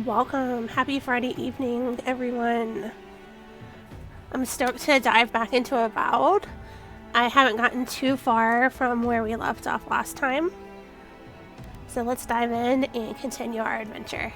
Welcome. Happy Friday evening, everyone. I'm stoked to dive back into Avowed. I haven't gotten too far from where we left off last time. So let's dive in and continue our adventure.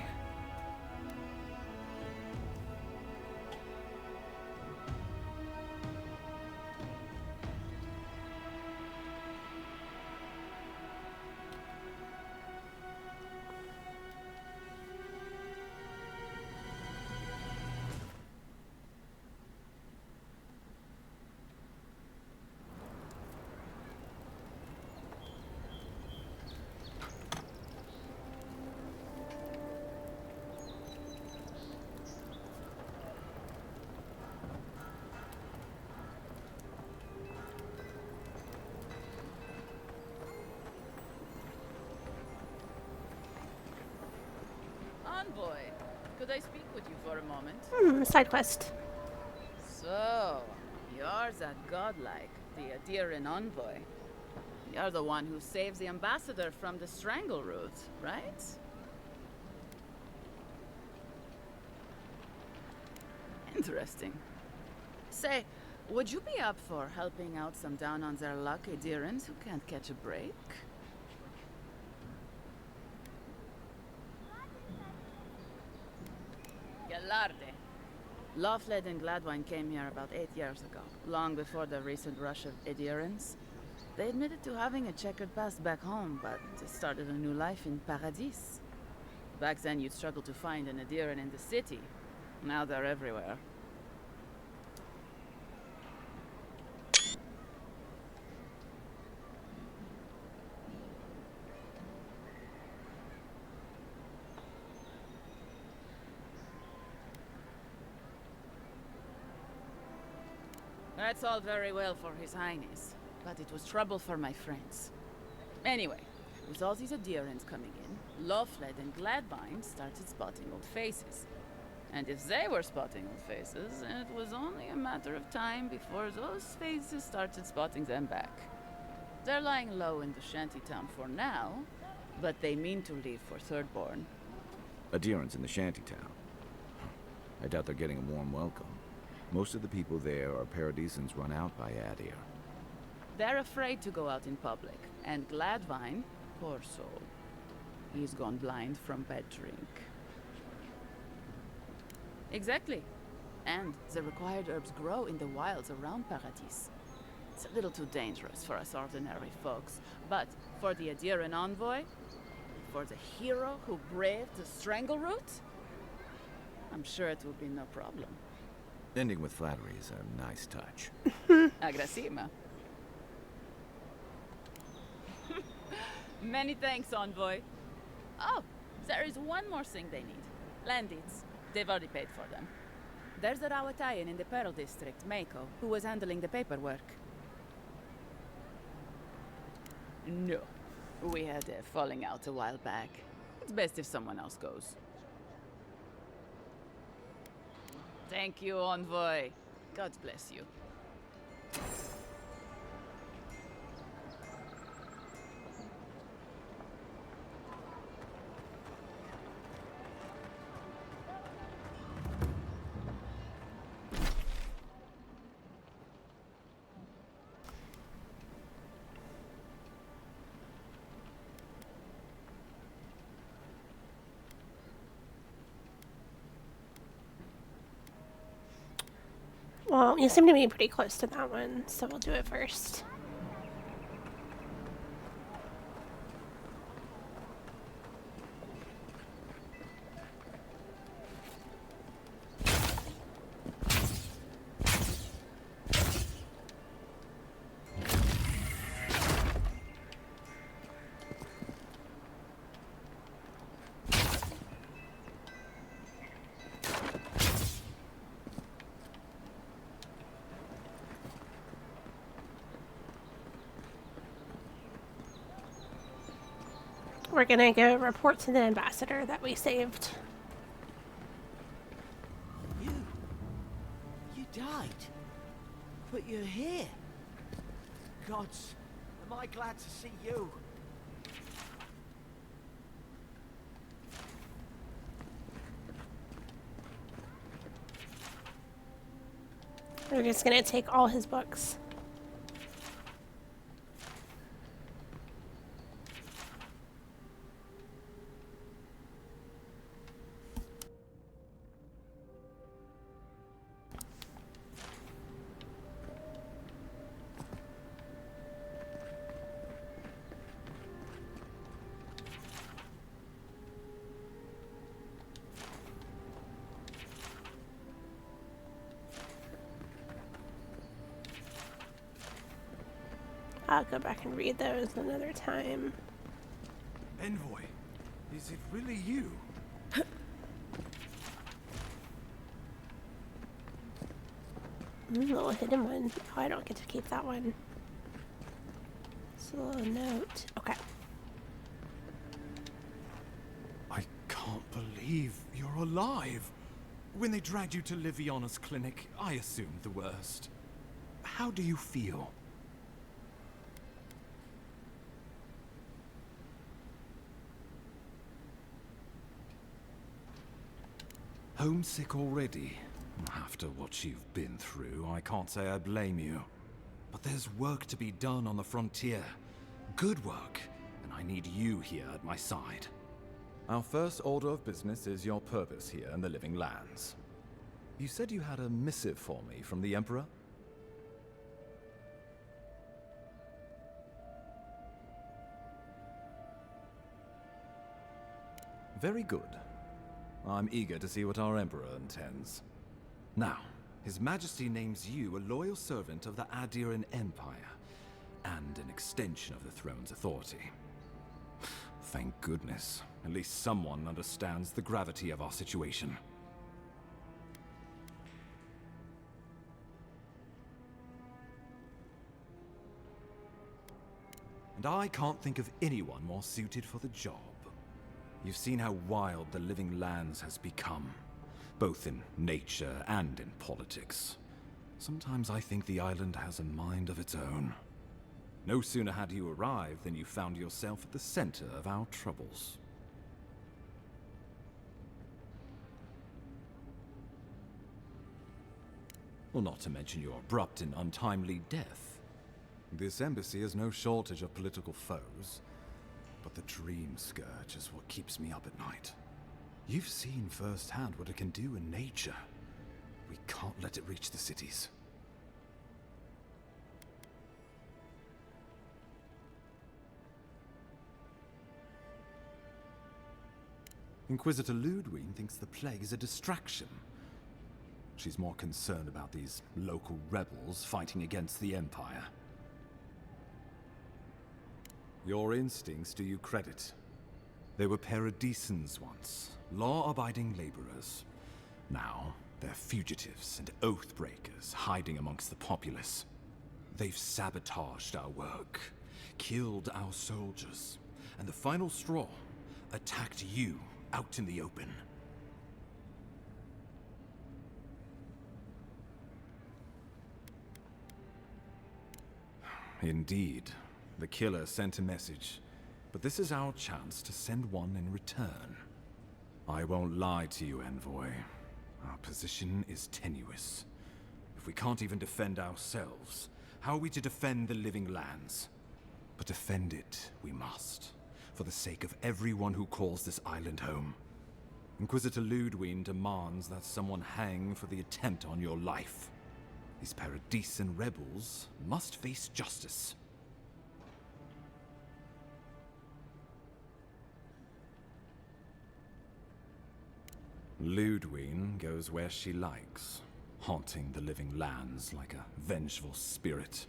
Envoy, could I speak with you for a moment? Side quest. So, you're that godlike, the Adiran envoy. You're the one who saves the ambassador from the Strangleroot, right? Interesting. Say, would you be up for helping out some down-on-their-luck Adirans who can't catch a break? Galarde. Loveled and Gladwine came here about 8 years ago, long before the recent rush of Adirans. They admitted to having a checkered past back home, but they started a new life in Paradis. Back then, you'd struggle to find an Adiran in the city. Now they're everywhere. That's all very well for His Highness, but it was trouble for my friends. Anyway, with all these Adirans coming in, Loveled and Gladwine started spotting old faces. And if they were spotting old faces, it was only a matter of time before those faces started spotting them back. They're lying low in the shantytown for now, but they mean to leave for Thirdborn. Adherents in the shantytown. I doubt they're getting a warm welcome. Most of the people there are Paradisans run out by Adir. They're afraid to go out in public, and Gladwine, poor soul, he's gone blind from bad drink. Exactly. And the required herbs grow in the wilds around Paradis. It's a little too dangerous for us ordinary folks, but for the Adiran envoy, for the hero who braved the Strangleroot, I'm sure it will be no problem. Ending with flattery is a nice touch. Agrasima. Many thanks, envoy. Oh, there is one more thing they need. Land deeds. They've already paid for them. There's a Rawatayan in the Pearl District, Mako, who was handling the paperwork. No. We had a falling out a while back. It's best if someone else goes. Thank you, envoy. God bless you. Well, you seem to be pretty close to that one, so we'll do it first. We're gonna go report to the ambassador that we saved. You died? But you're here. Gods, am I glad to see you. We're just gonna take all his books. I'll go back and read those another time. Envoy, is it really you? Little hidden one. Oh, I don't get to keep that one. It's a little note. Okay. I can't believe you're alive. When they dragged you to Liviana's clinic, I assumed the worst. How do you feel? Homesick already? After what you've been through, I can't say I blame you. But there's work to be done on the frontier. Good work, and I need you here at my side. Our first order of business is your purpose here in the Living Lands. You said you had a missive for me from the Emperor? Very good. I'm eager to see what our Emperor intends. Now, His Majesty names you a loyal servant of the Adiran Empire, and an extension of the throne's authority. Thank goodness. At least someone understands the gravity of our situation. And I can't think of anyone more suited for the job. You've seen how wild the Living Lands has become, both in nature and in politics. Sometimes I think the island has a mind of its own. No sooner had you arrived than you found yourself at the center of our troubles. Well, not to mention your abrupt and untimely death. This embassy has no shortage of political foes, but the Dream Scourge is what keeps me up at night. You've seen firsthand what it can do in nature. We can't let it reach the cities. Inquisitor Ludwig thinks the plague is a distraction. She's more concerned about these local rebels fighting against the Empire. Your instincts do you credit. They were paradisans once, law-abiding laborers. Now, they're fugitives and oath-breakers hiding amongst the populace. They've sabotaged our work, killed our soldiers, and the final straw, attacked you out in the open. Indeed. The killer sent a message, but this is our chance to send one in return. I won't lie to you, Envoy. Our position is tenuous. If we can't even defend ourselves, how are we to defend the Living Lands? But defend it we must, for the sake of everyone who calls this island home. Inquisitor Ludwig demands that someone hang for the attempt on your life. These Paradisan rebels must face justice. Ludwig goes where she likes, haunting the Living Lands like a vengeful spirit.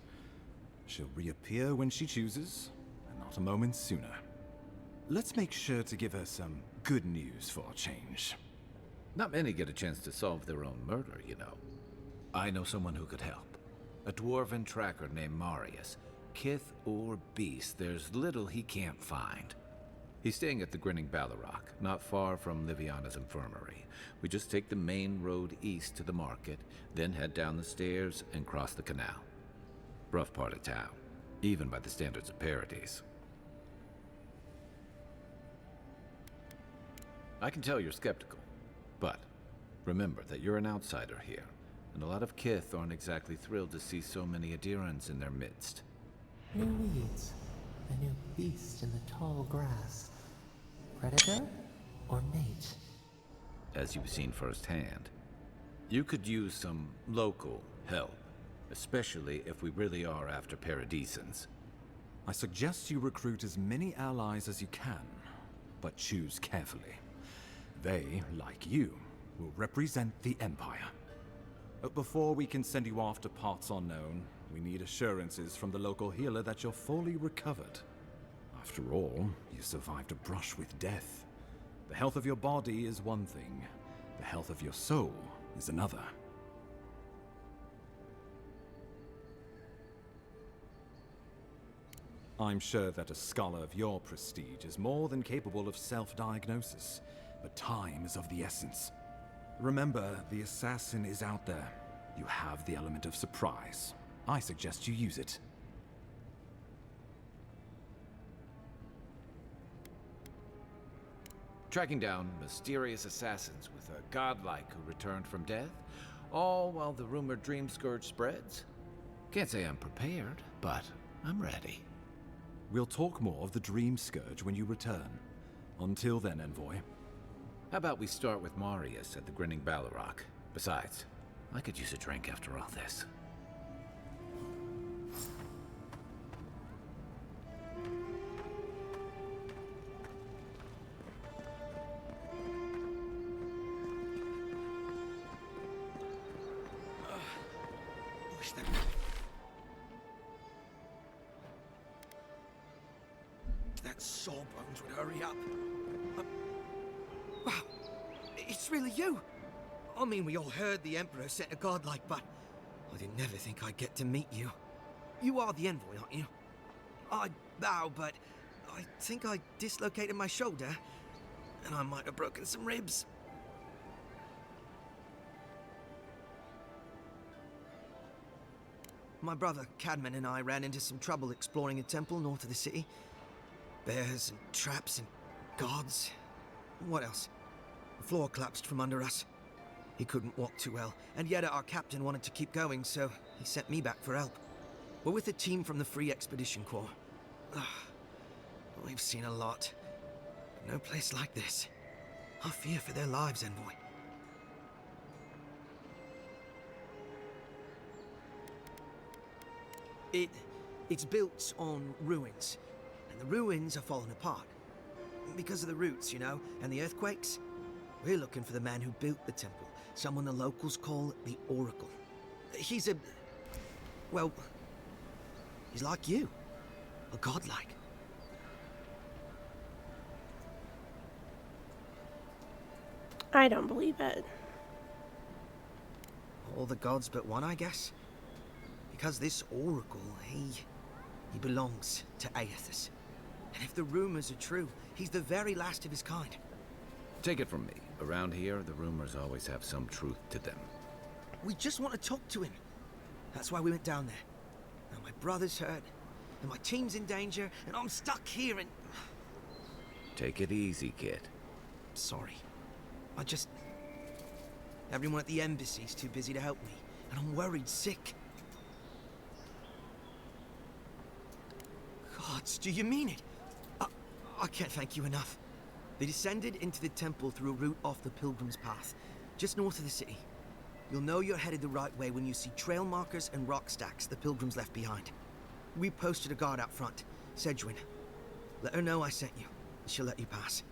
She'll reappear when she chooses, and not a moment sooner. Let's make sure to give her some good news for a change. Not many get a chance to solve their own murder, you know. I know someone who could help. A dwarven tracker named Marius. Kith or beast, there's little he can't find. He's staying at the Grinning Ballarrock, not far from Liviana's infirmary. We just take the main road east to the market, then head down the stairs and cross the canal. Rough part of town, even by the standards of Paradise. I can tell you're skeptical, but remember that you're an outsider here, and a lot of Kith aren't exactly thrilled to see so many adherents in their midst. New weeds, a new beast in the tall grass. Predator or mate? As you've seen firsthand, you could use some local help, especially if we really are after Paradisans. I suggest you recruit as many allies as you can, but choose carefully. They, like you, will represent the Empire. But before we can send you off to parts unknown, we need assurances from the local healer that you're fully recovered. After all, you survived a brush with death. The health of your body is one thing, the health of your soul is another. I'm sure that a scholar of your prestige is more than capable of self-diagnosis, but time is of the essence. Remember, the assassin is out there. You have the element of surprise. I suggest you use it. Tracking down mysterious assassins with a godlike who returned from death, all while the rumored Dream Scourge spreads. Can't say I'm prepared, but I'm ready. We'll talk more of the Dream Scourge when you return. Until then, Envoy. How about we start with Marius at the Grinning Balrog? Besides, I could use a drink after all this. Wish that... That Sawbones would hurry up. Wow, it's really you. I mean, we all heard the Emperor sent a godlike, but I didn't never think I'd get to meet you. You are the envoy, aren't you? I bow, but I think I dislocated my shoulder, and I might have broken some ribs. My brother, Cadman, and I ran into some trouble exploring a temple north of the city. Bears and traps and guards. What else? The floor collapsed from under us. He couldn't walk too well, and yet our captain wanted to keep going, so he sent me back for help. We're with a team from the Free Expedition Corps. We've seen a lot. But no place like this. I fear for their lives, Envoy. It's built on ruins, and the ruins are falling apart. Because of the roots, you know, and the earthquakes. We're looking for the man who built the temple, someone the locals call the Oracle. He's a... well, he's like you. A godlike. I don't believe it. All the gods but one, I guess. Because this Oracle, he belongs to Aethys. And if the rumors are true, he's the very last of his kind. Take it from me. Around here, the rumors always have some truth to them. We just want to talk to him. That's why we went down there. Now my brother's hurt, and my team's in danger, and I'm stuck here and... Take it easy, kid. Sorry. Everyone at the embassy's too busy to help me, and I'm worried sick. Gods, do you mean it? I can't thank you enough. They descended into the temple through a route off the Pilgrim's Path, just north of the city. You'll know you're headed the right way when you see trail markers and rock stacks the Pilgrims left behind. We posted a guard out front, Sedgwin. Let her know I sent you, and she'll let you pass.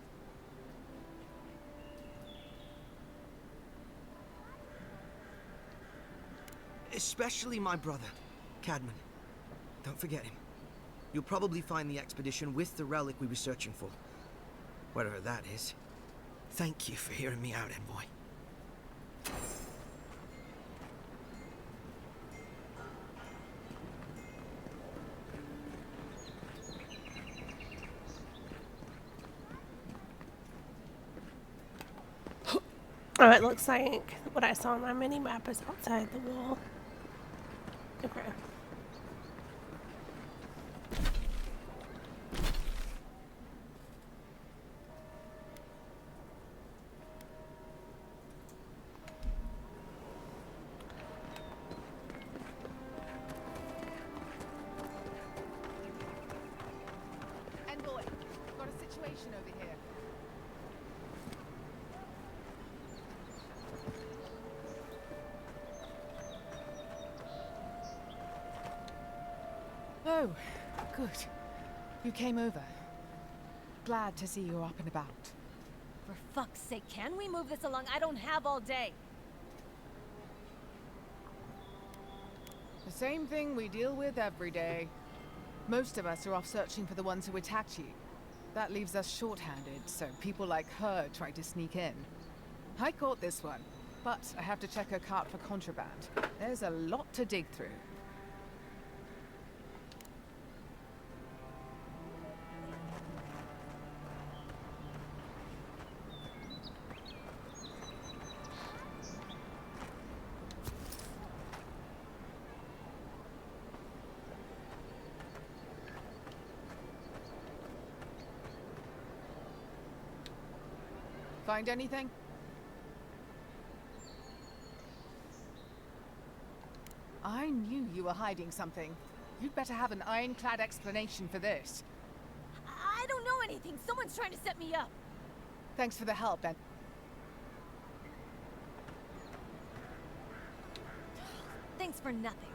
Especially my brother, Cadman. Don't forget him. You'll probably find the expedition with the relic we were searching for. Whatever that is. Thank you for hearing me out, Envoy. Oh, it looks like what I saw on my mini-map is outside the wall. Okay. station over here. Oh, good. You came over. Glad to see you're up and about. For fuck's sake, can we move this along? I don't have all day. The same thing we deal with every day. Most of us are off searching for the ones who attacked you. That leaves us short-handed, so people like her try to sneak in. I caught this one, but I have to check her cart for contraband. There's a lot to dig through. Find anything? I knew you were hiding something. You'd better have an ironclad explanation for this. I don't know anything. Someone's trying to set me up. Thanks for the help, Ben. Thanks for nothing.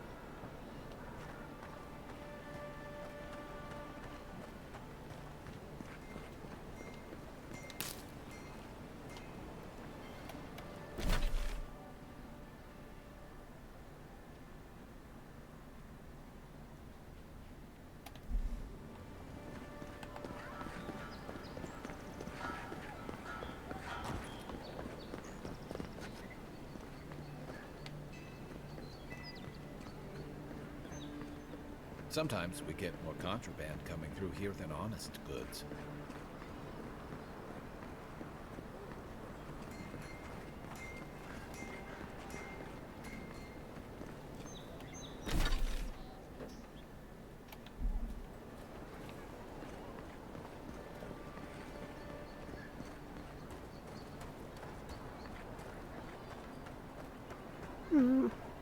Sometimes we get more contraband coming through here than honest goods.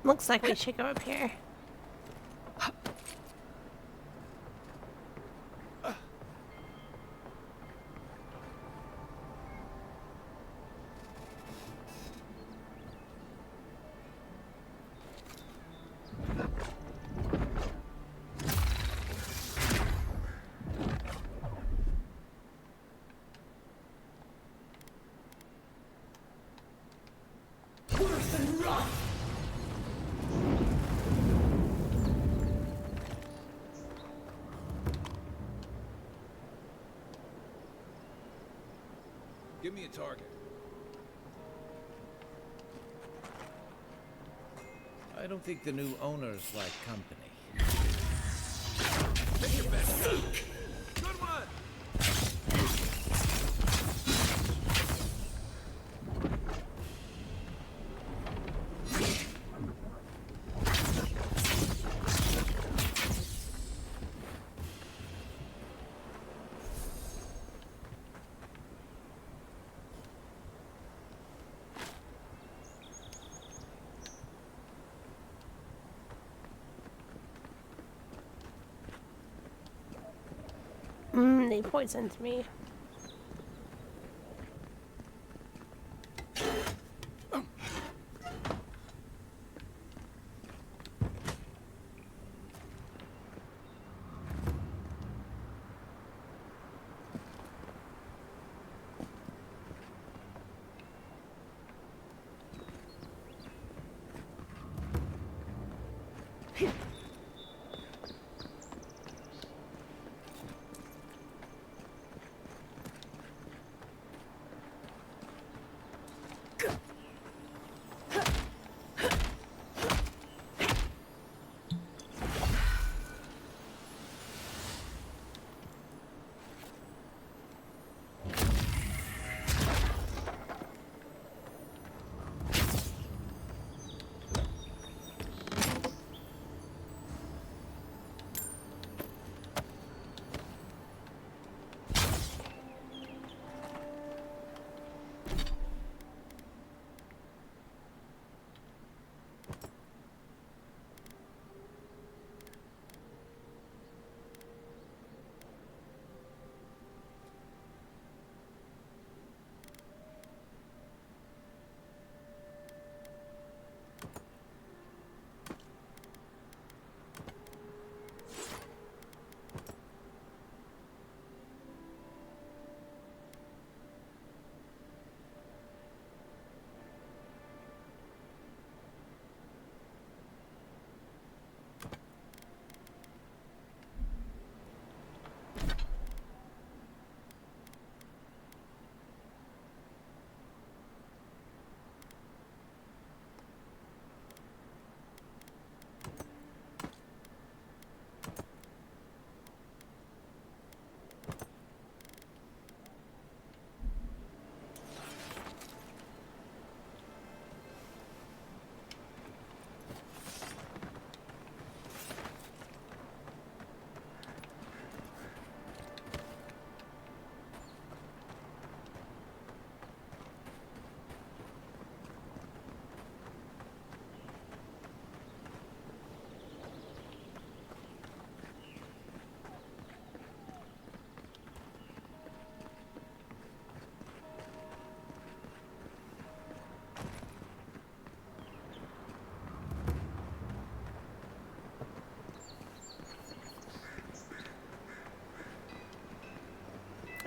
Looks like we should go up here. Give me a target. I don't think the new owners like company. Take your best shot. Good one! They poisoned me.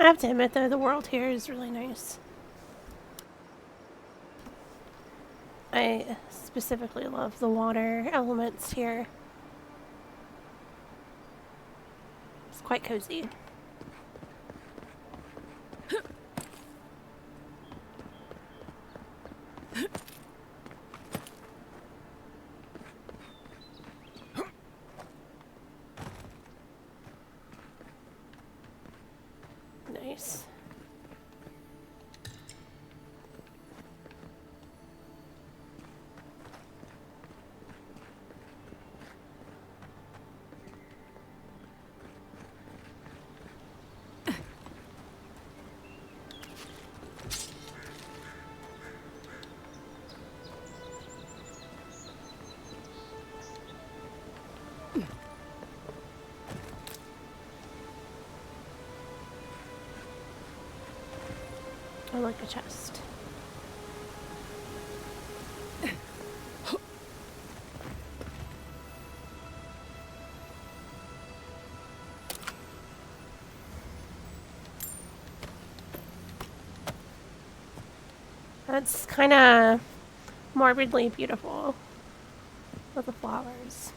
I have to admit, though, the world here is really nice. I specifically love the water elements here. It's quite cozy. Nice. I like a chest. That's kind of morbidly beautiful with the flowers.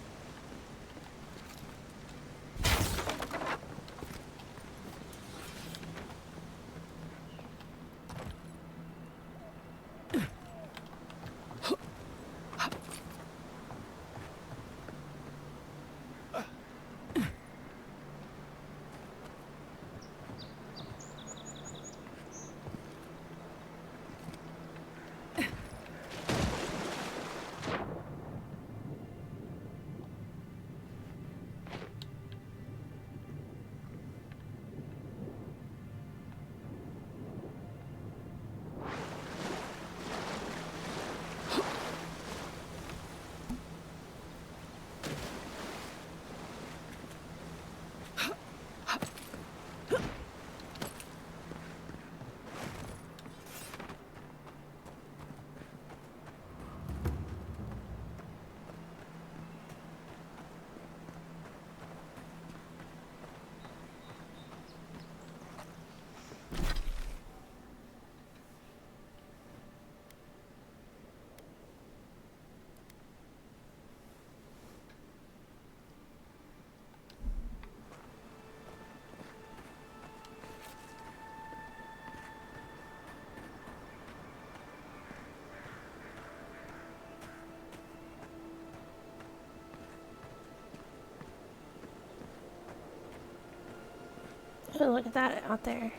Oh, look at that out there.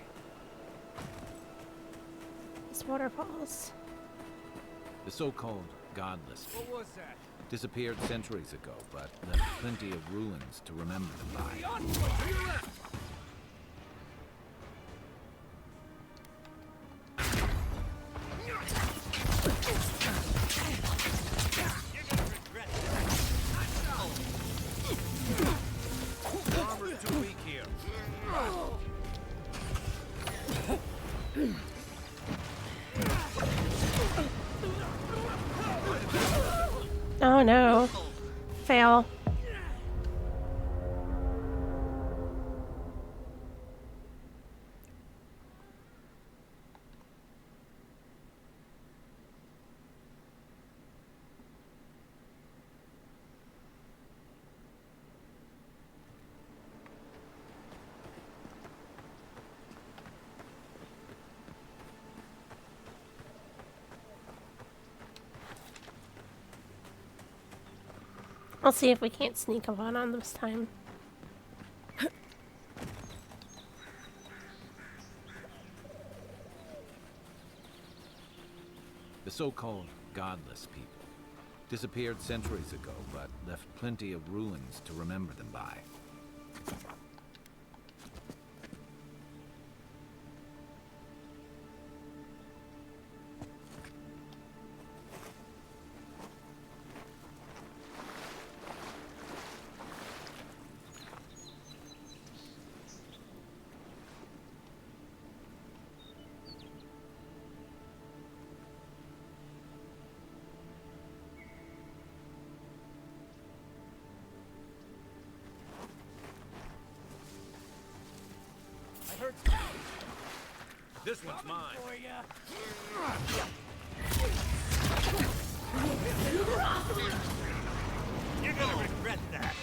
These waterfalls. The so-called godless disappeared centuries ago, but left plenty of ruins to remember them by. Oh no. Fail. I'll see if we can't sneak up on them this time. The so-called godless people disappeared centuries ago, but left plenty of ruins to remember them by. This one's mine. You're gonna regret that.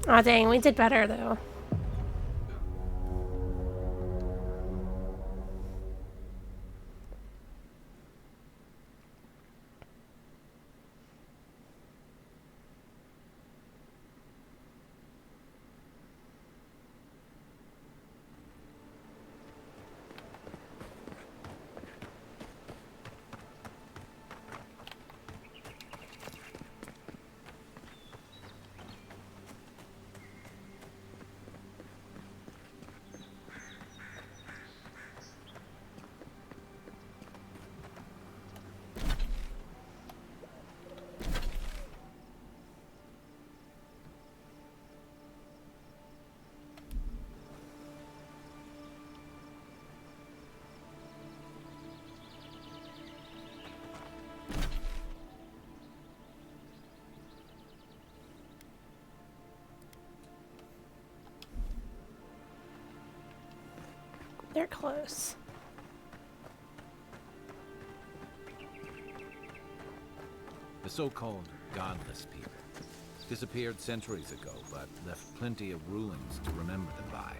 Aw, dang, we did better though. They're close. The so-called godless people disappeared centuries ago, but left plenty of ruins to remember them by.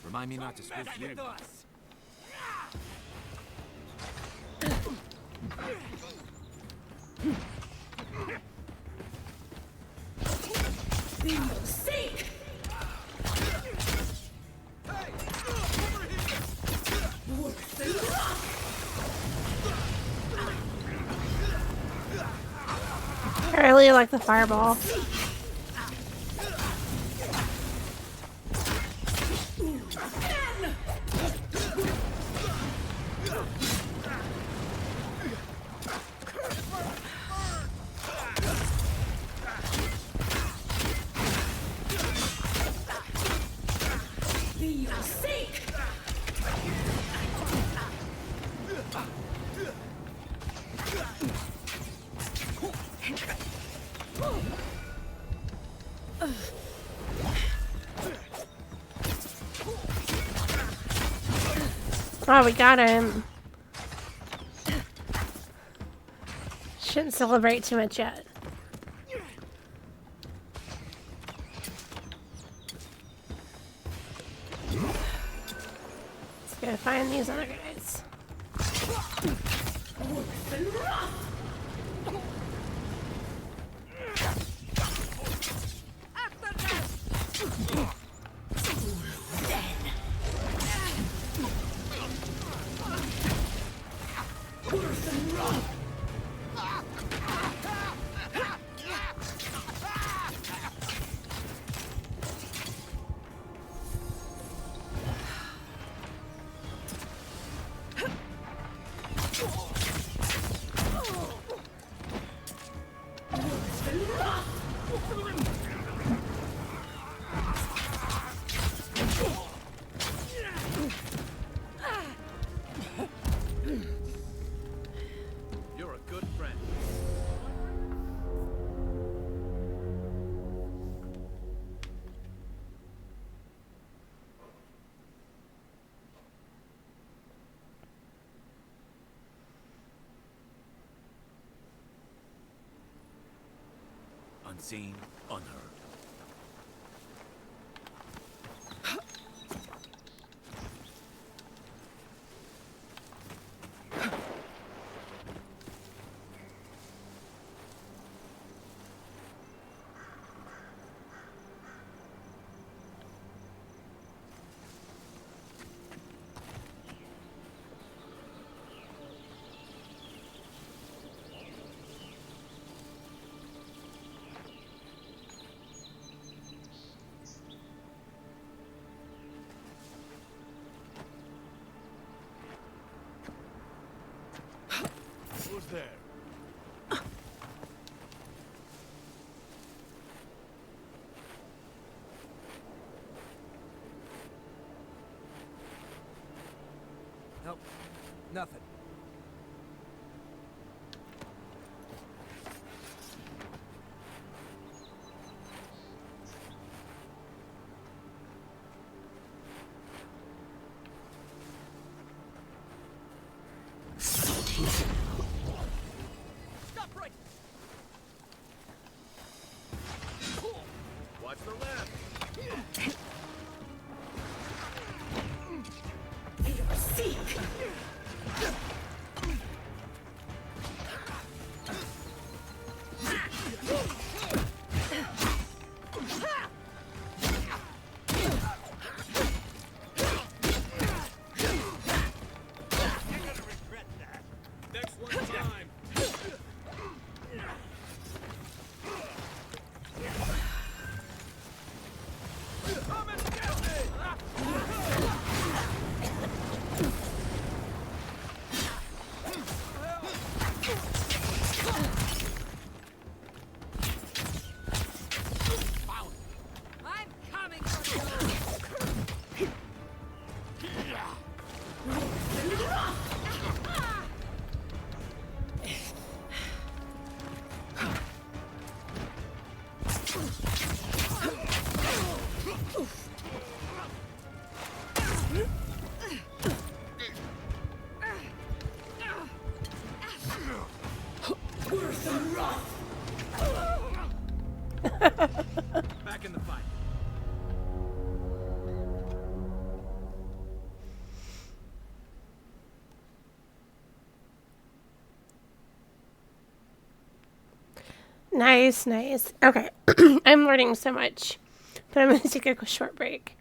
Remind me not to spook you. I really like the fireball. Oh, we got him. Shouldn't celebrate too much yet. Let's go find these other guys. unseen, unheard. Who's there? Nope. Nothing. Watch the left. You're gonna regret that. Next one time. Come and get me! I'm coming for you! Back in the fight. Nice, nice. Okay. I'm learning so much. But I'm going to take a short break.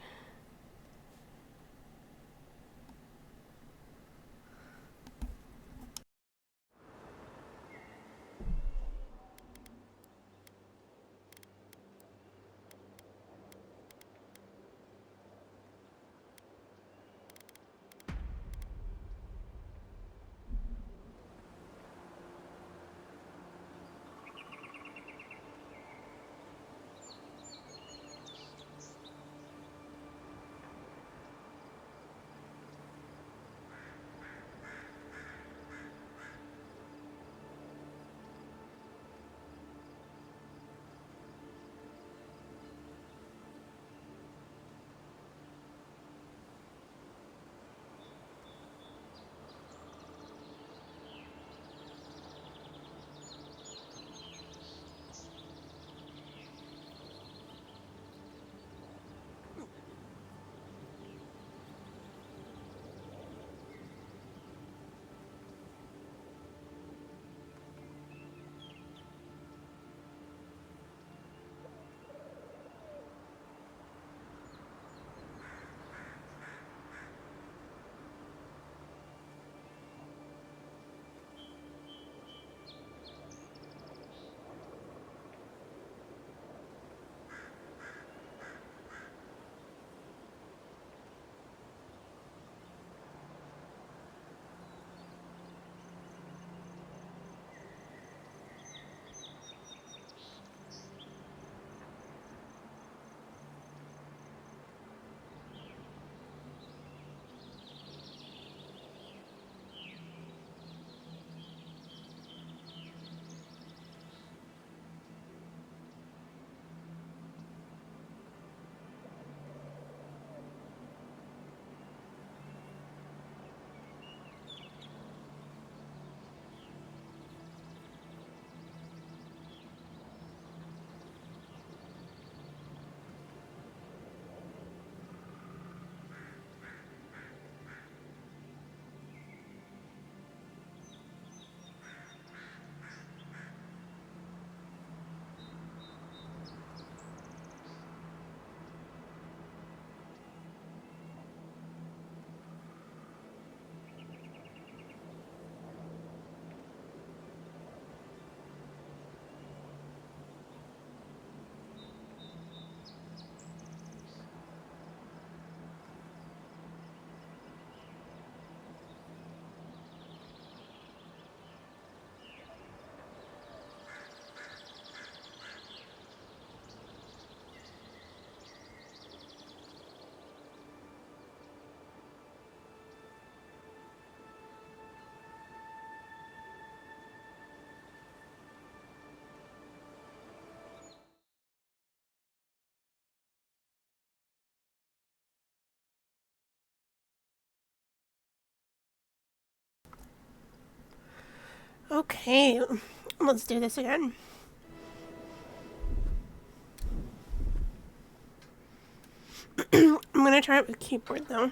Okay, let's do this again. I'm gonna try it with keyboard though.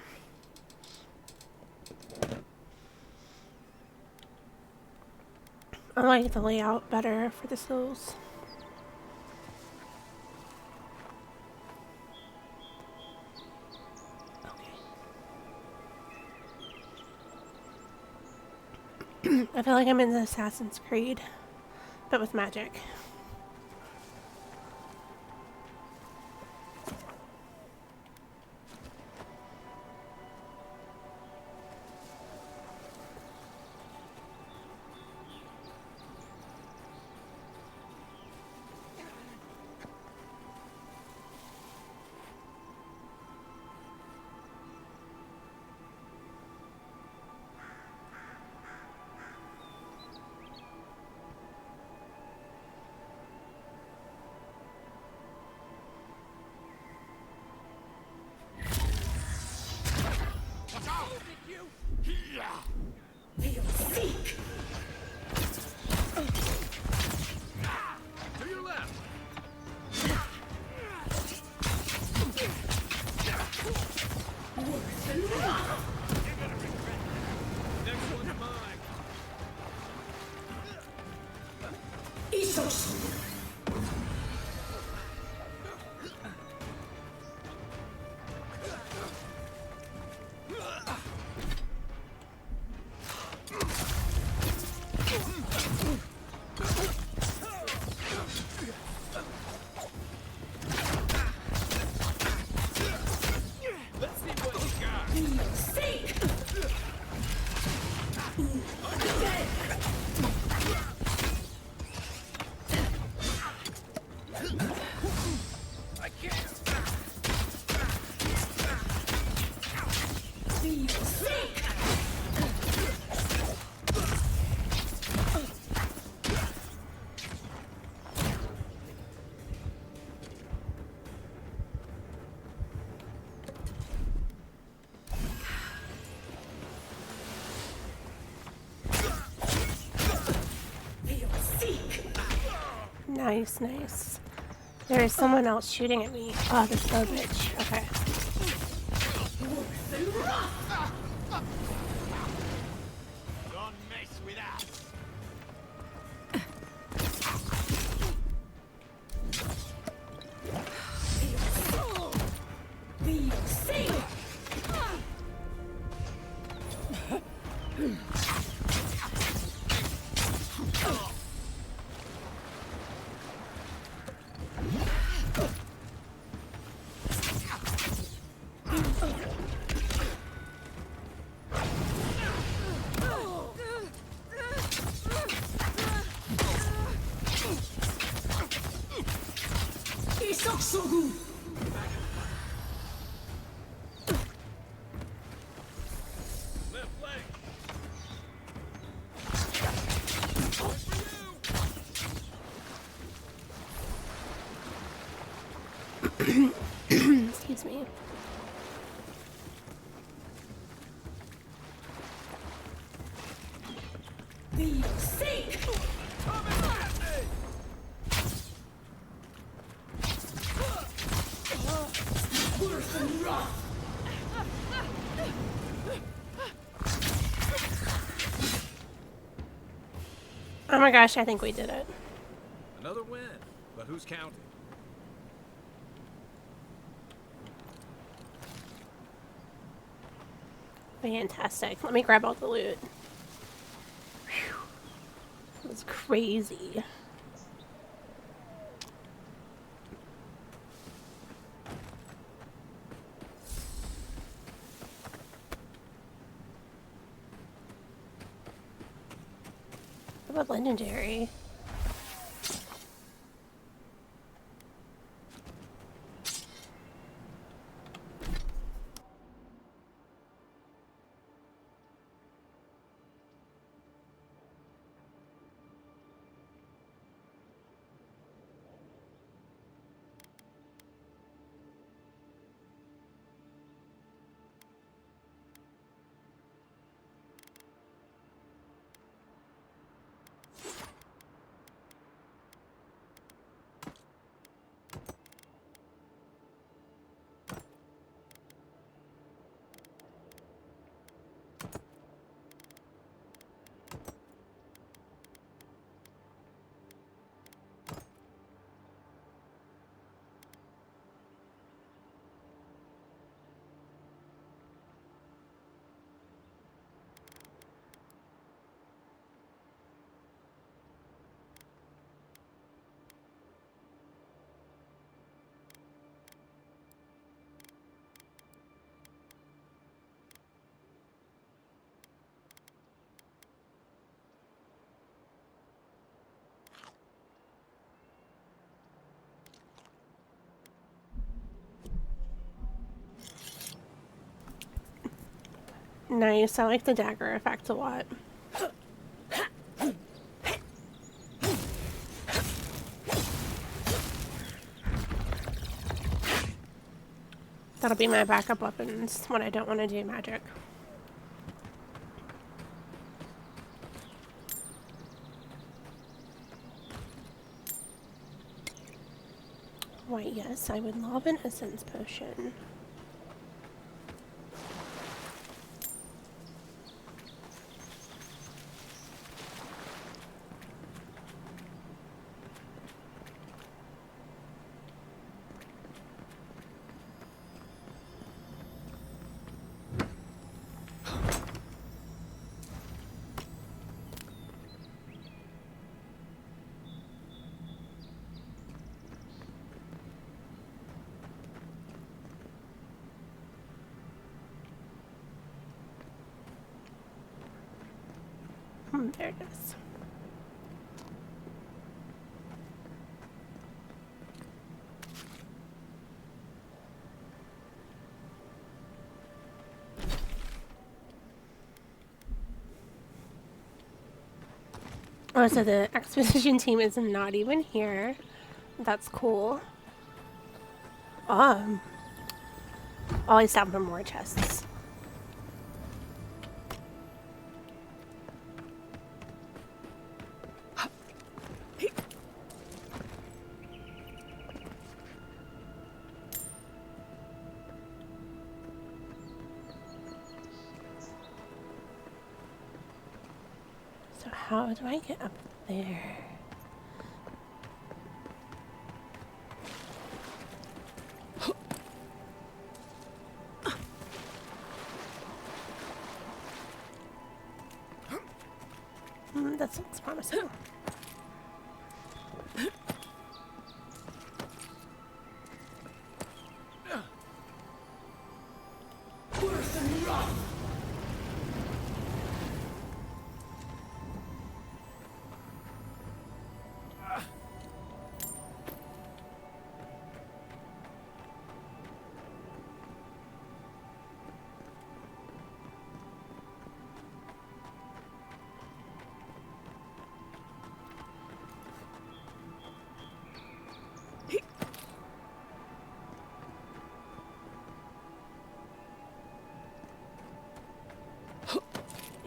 I like the layout better for the souls. Okay. I feel like I'm in the Assassin's Creed, but with magic. To your left. Next one's mine. Let's see what you got. I can't. Nice, nice. There is someone else shooting at me. Oh, the slow bitch. Okay. Don't mess with us. Left leg. Excuse me. Oh my gosh, I think we did it. Another win, but who's counting? Fantastic. Let me grab all the loot. Whew. That was crazy. What about legendary? Nice. I like the dagger effect a lot. That'll be my backup weapons when I don't want to do magic. Why, yes, I would love an essence potion. There it is. Oh, so the exposition team is not even here. That's cool. Always down for more chests. So how do I get up there? That looks promising.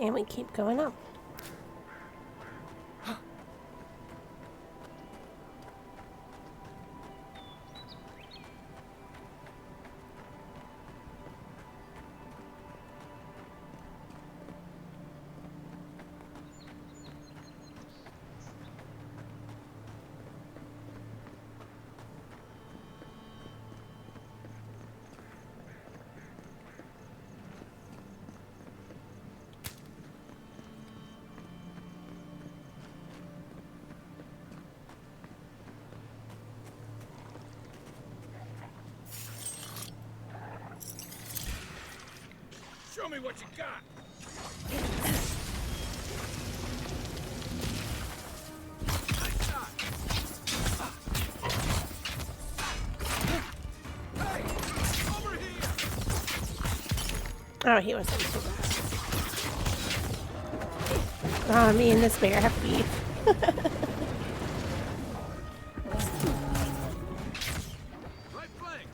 And we keep going up. Show me what you got. Nice shot. Hey, over here. Oh, he wasn't too bad. Oh, me and this bear have beef. Right flank.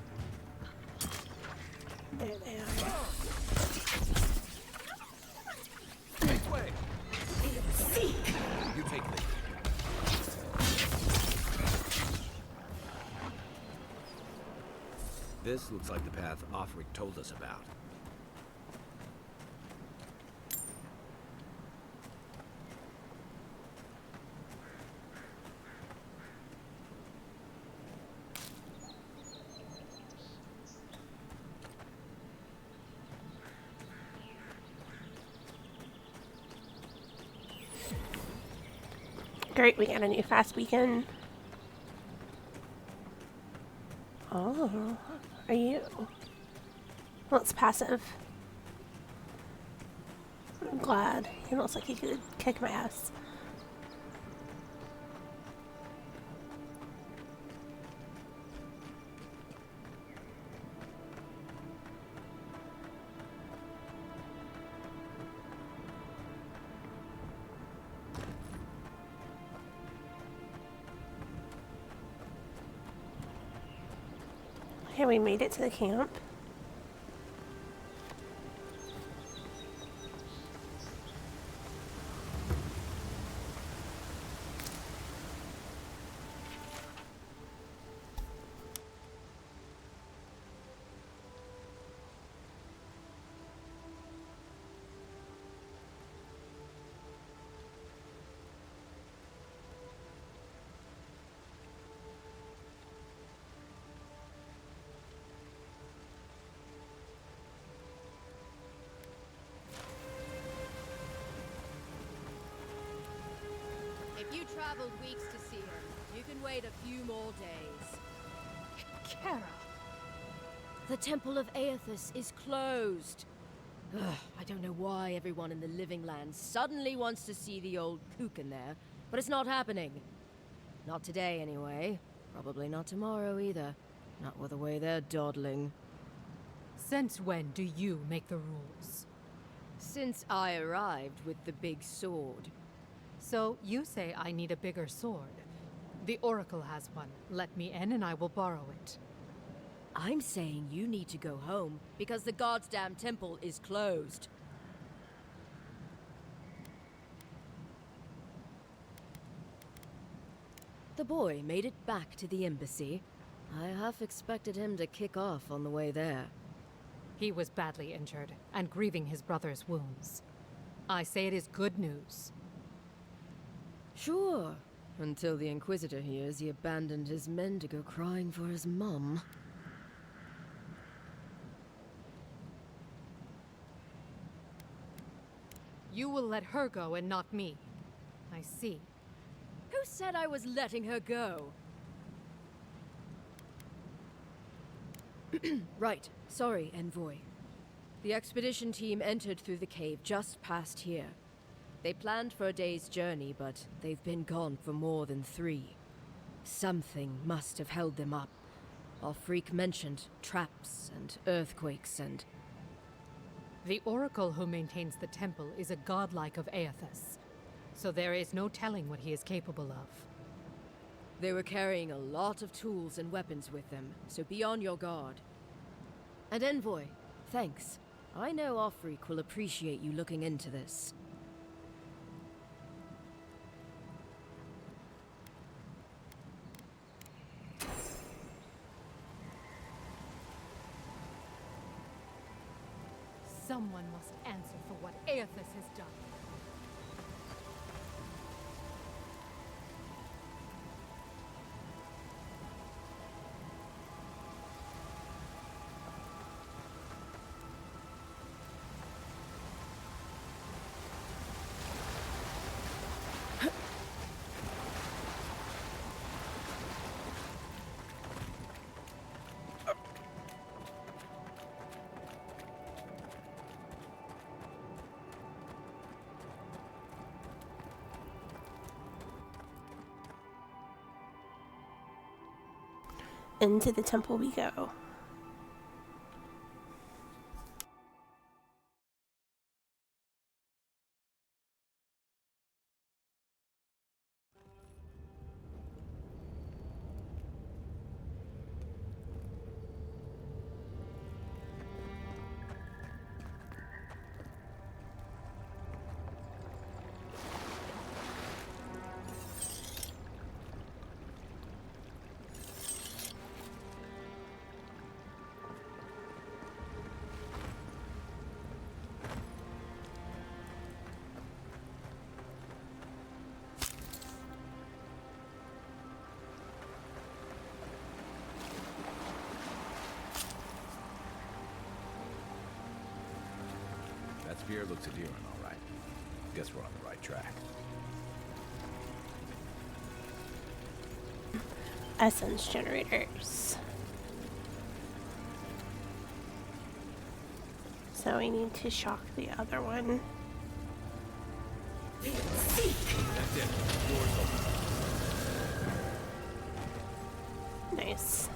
There they are. Make way. You take lead. This looks like the path Offric told us about. Great, we got a new fast beacon. Oh, are you? Well, it's passive. I'm glad. He looks like he could kick my ass. Okay, we made it to the camp. If you traveled weeks to see her, you can wait a few more days. Kara! The Temple of Aethys is closed. Ugh, I don't know why everyone in the Living Lands suddenly wants to see the old kook in there, but it's not happening. Not today, anyway. Probably not tomorrow, either. Not with the way they're dawdling. Since when do you make the rules? Since I arrived with the big sword. So you say I need a bigger sword. The Oracle has one. Let me in and I will borrow it. I'm saying you need to go home because the goddamn temple is closed. The boy made it back to the embassy. I half expected him to kick off on the way there. He was badly injured and grieving his brother's wounds. I say it is good news. Sure, until the Inquisitor hears he abandoned his men to go crying for his mum. You will let her go and not me. I see. Who said I was letting her go? Right. Sorry, Envoy. The expedition team entered through the cave just past here. They planned for a day's journey, but they've been gone for more than 3. Something must have held them up. Our freak mentioned traps and earthquakes and... The Oracle who maintains the temple is a godlike of Aethys, so there is no telling what he is capable of. They were carrying a lot of tools and weapons with them, so be on your guard. And Envoy, thanks. I know our freak will appreciate you looking into this. Someone must answer for what Aethys has done. Into the temple we go. That spear looks endearing, all right. Guess we're on the right track. Essence generators. So we need to shock the other one. That's it. Door's open. Nice.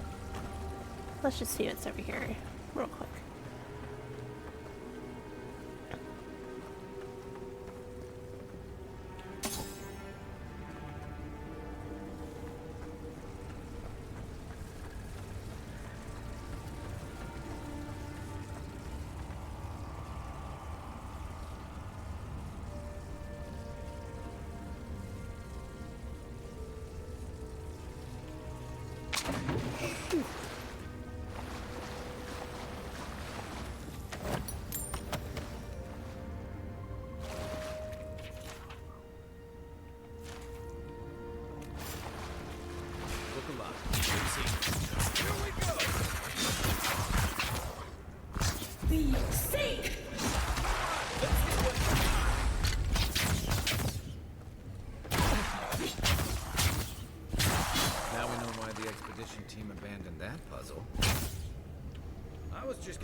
Let's just see what's over here real quick.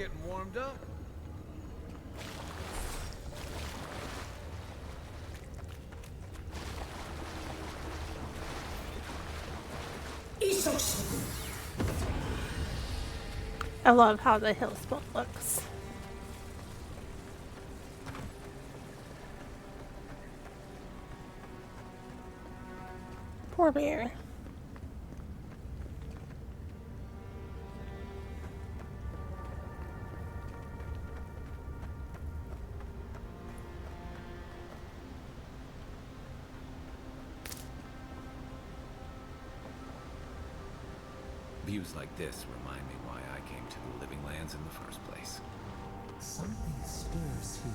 getting warmed up. I love how the hill spot looks. Poor bear. Views like this remind me why I came to the Living Lands in the first place. Something stirs here.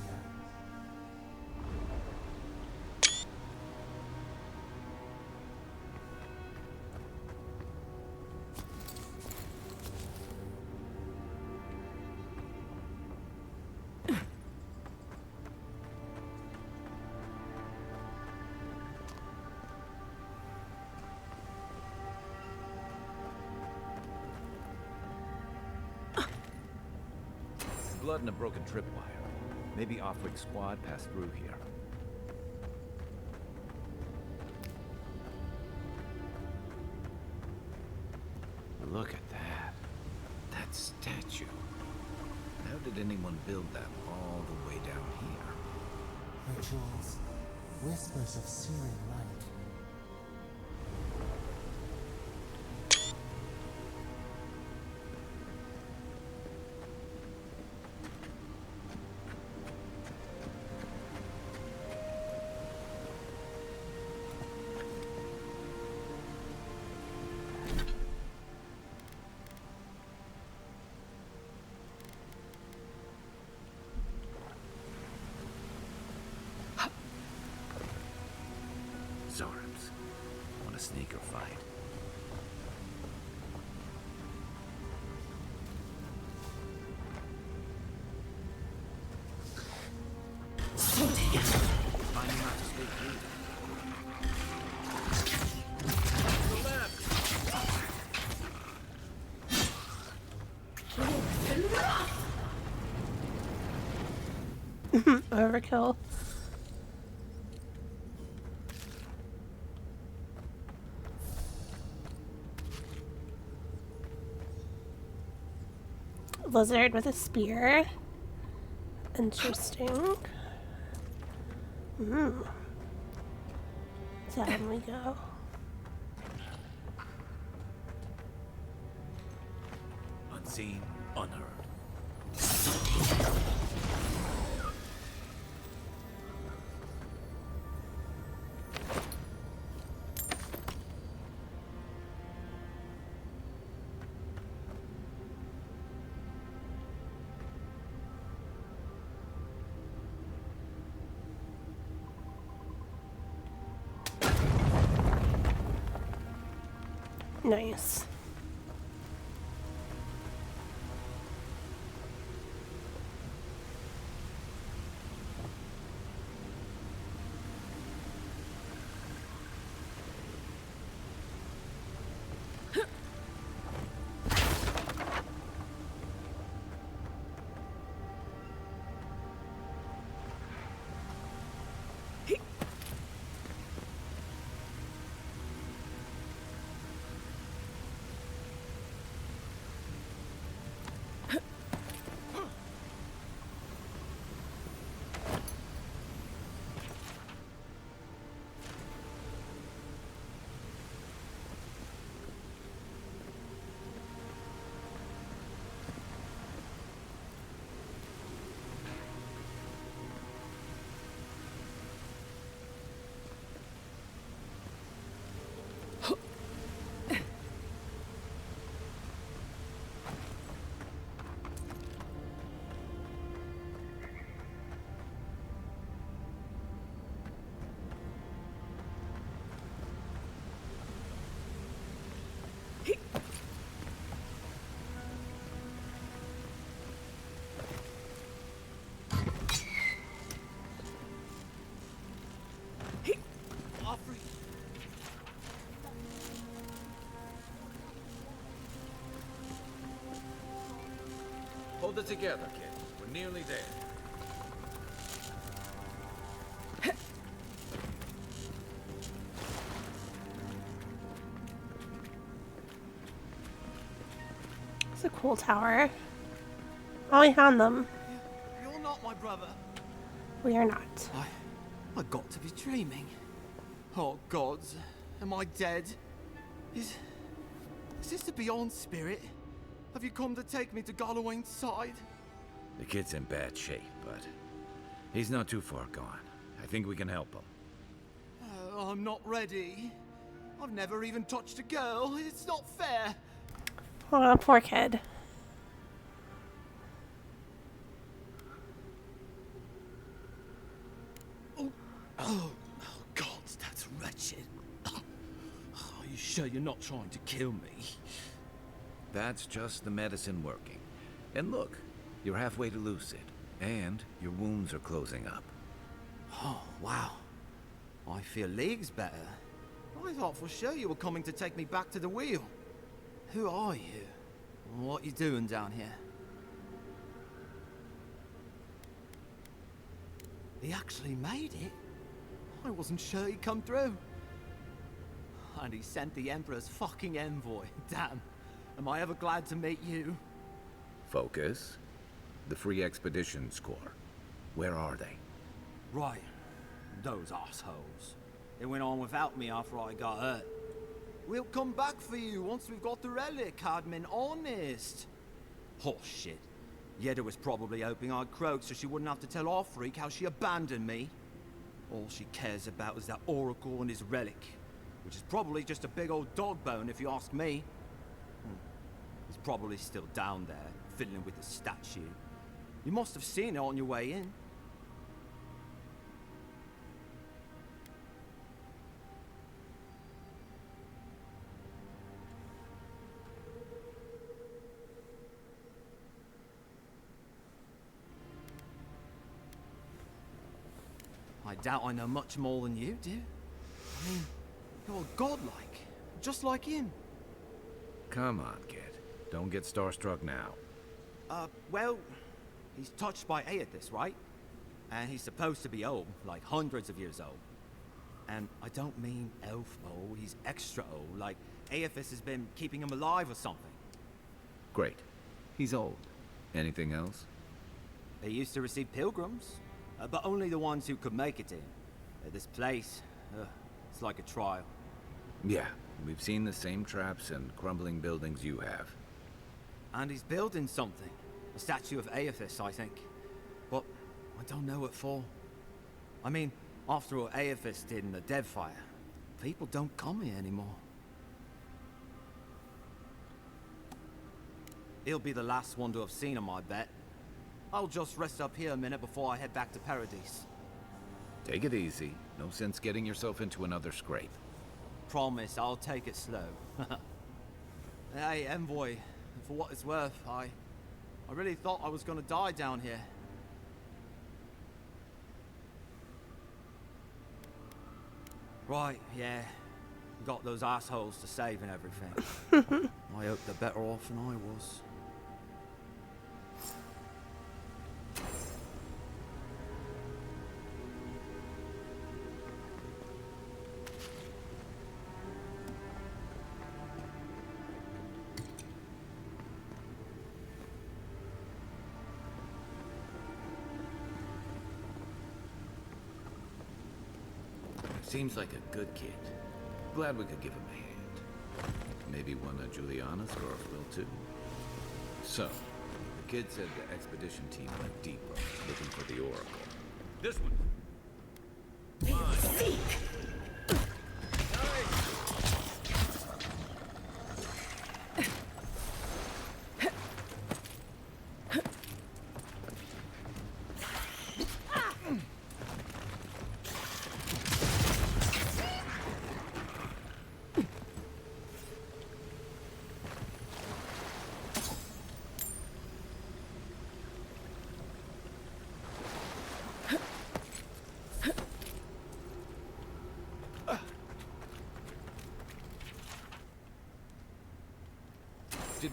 Blood and a broken tripwire. Maybe Offwick's squad passed through here. Look at that. That statue. How did anyone build that all the way down here? Rituals, whispers of searing light. Zorams. Want a sneak or fight? Finding out to stay clean. Overkill. Lizard with a spear. Interesting. Down we go. Unseen, unheard. Nice. it together, kid. We're nearly there. It's a cool tower. Oh, we found them. You're not my brother. We are not. I got to be dreaming. Oh gods, am I dead? Is this the Beyond Spirit? Have you come to take me to Galloway's side? The kid's in bad shape, but he's not too far gone. I think we can help him. I'm not ready. I've never even touched a girl. It's not fair. Oh, poor kid. Oh God, that's wretched. Are you sure you're not trying to kill me? That's just the medicine working. And look, you're halfway to lucid, and your wounds are closing up. Oh, wow. I feel leagues better. I thought for sure you were coming to take me back to the wheel. Who are you? What you doing down here? He actually made it? I wasn't sure he'd come through. And he sent the Emperor's fucking envoy. Damn. Am I ever glad to meet you? Focus. The Free Expeditions Corps. Where are they? Right. Those assholes. They went on without me after I got hurt. We'll come back for you once we've got the relic, Admin. Honest. Oh, shit. Yeda was probably hoping I'd croak so she wouldn't have to tell our freak how she abandoned me. All she cares about is that Oracle and his relic, which is probably just a big old dog bone if you ask me. He's probably still down there, fiddling with the statue. You must have seen it on your way in. I doubt I know much more than you do. I mean, you're godlike, just like him. Come on, kid. Don't get starstruck now. Well, he's touched by Aethys, right? And he's supposed to be old, like hundreds of years old. And I don't mean elf old, he's extra old, like Aethys has been keeping him alive or something. Great. He's old. Anything else? They used to receive pilgrims, but only the ones who could make it in. This place, it's like a trial. Yeah, we've seen the same traps and crumbling buildings you have. And he's building something. A statue of Aethys, I think. But I don't know what for. I mean, after all Aethys did in the Deadfire, people don't come here anymore. He'll be the last one to have seen him, I bet. I'll just rest up here a minute before I head back to Paradise. Take it easy. No sense getting yourself into another scrape. Promise, I'll take it slow. Hey, Envoy, for what it's worth, I really thought I was gonna die down here. Right, yeah. Got those assholes to save and everything. I hope they're better off than I was. Seems like a good kid. Glad we could give him a hand. Maybe one of Juliana's girls will too. So, the kid said the expedition team went deeper, looking for the Oracle. This one.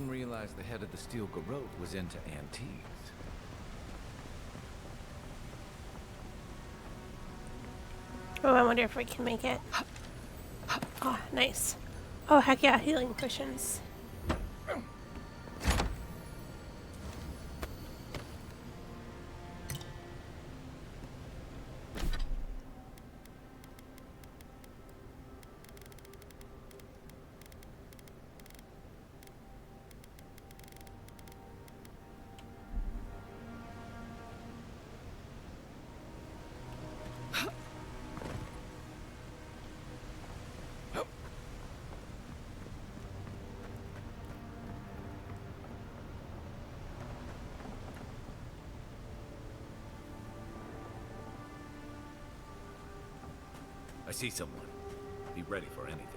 didn't realize the head of the steel garrote was into antiques. Oh, I wonder if we can make it. Oh, nice. Oh, heck yeah, healing cushions. I see someone. Be ready for anything.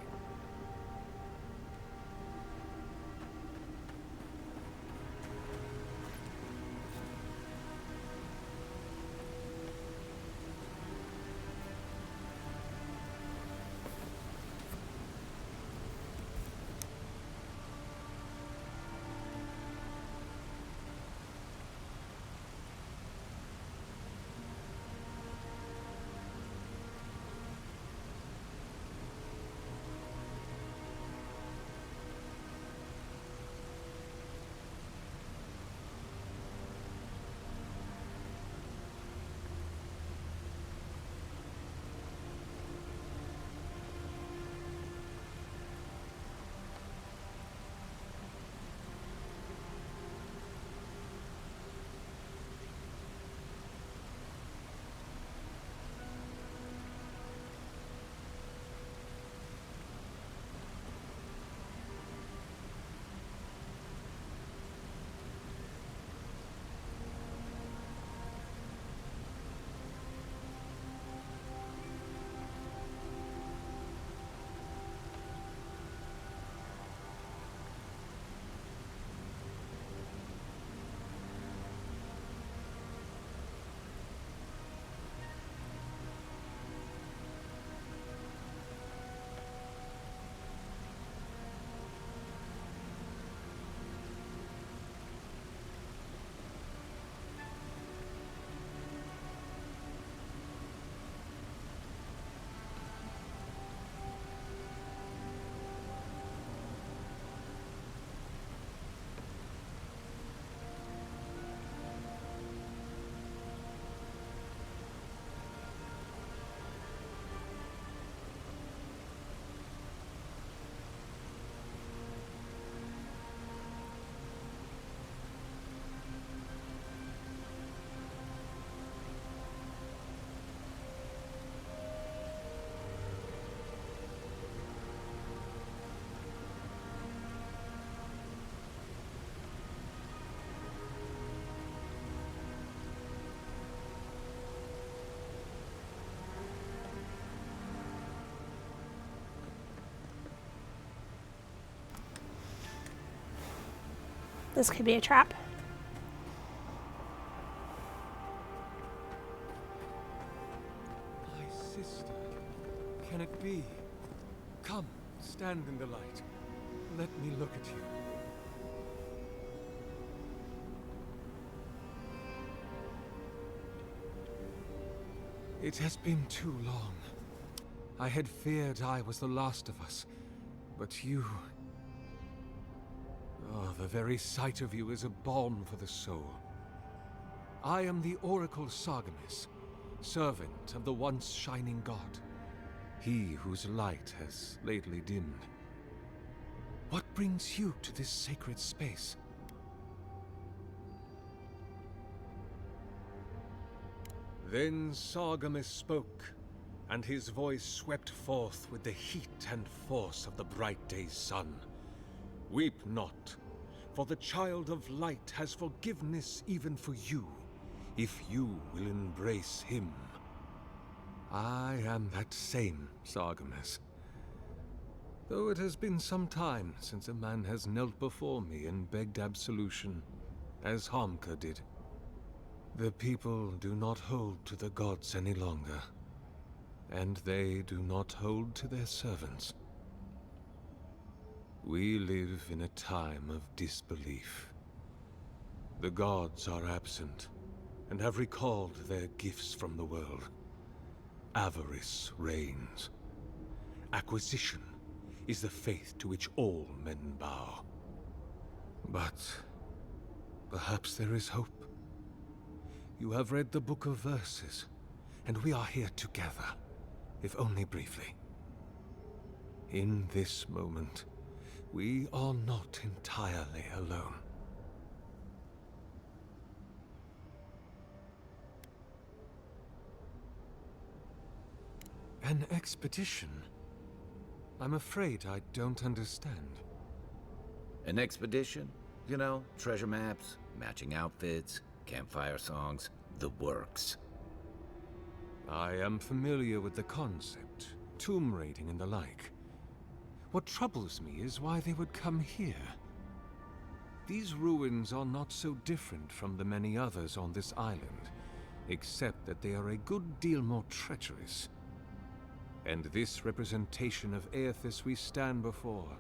This could be a trap. My sister, can it be? Come, stand in the light. Let me look at you. It has been too long. I had feared I was the last of us, but you... Oh, the very sight of you is a balm for the soul. I am the Oracle Sargemis, servant of the once shining god, he whose light has lately dimmed. What brings you to this sacred space? Then Sargemis spoke, and his voice swept forth with the heat and force of the bright day's sun. Weep not, for the child of light has forgiveness even for you, if you will embrace him. I am that same Sargemis. Though it has been some time since a man has knelt before me and begged absolution, as Hamka did. The people do not hold to the gods any longer, and they do not hold to their servants. We live in a time of disbelief. The gods are absent, and have recalled their gifts from the world. Avarice reigns. Acquisition is the faith to which all men bow. But perhaps there is hope. You have read the Book of Verses, and we are here together, if only briefly. In this moment, we are not entirely alone. An expedition? I'm afraid I don't understand. An expedition? You know, treasure maps, matching outfits, campfire songs, the works. I am familiar with the concept, tomb raiding and the like. What troubles me is why they would come here. These ruins are not so different from the many others on this island, except that they are a good deal more treacherous. And this representation of Aethys we stand before,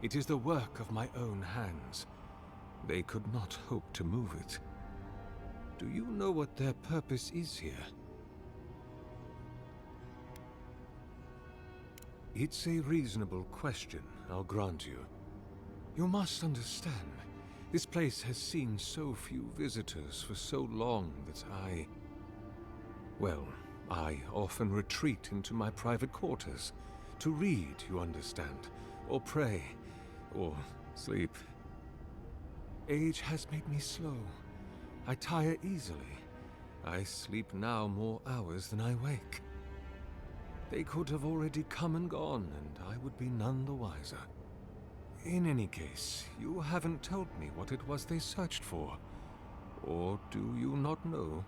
it is the work of my own hands. They could not hope to move it. Do you know what their purpose is here? It's a reasonable question, I'll grant you. You must understand, this place has seen so few visitors for so long that I often retreat into my private quarters. To read, you understand, or pray, or sleep. Age has made me slow. I tire easily. I sleep now more hours than I wake. They could have already come and gone, and I would be none the wiser. In any case, you haven't told me what it was they searched for. Or do you not know?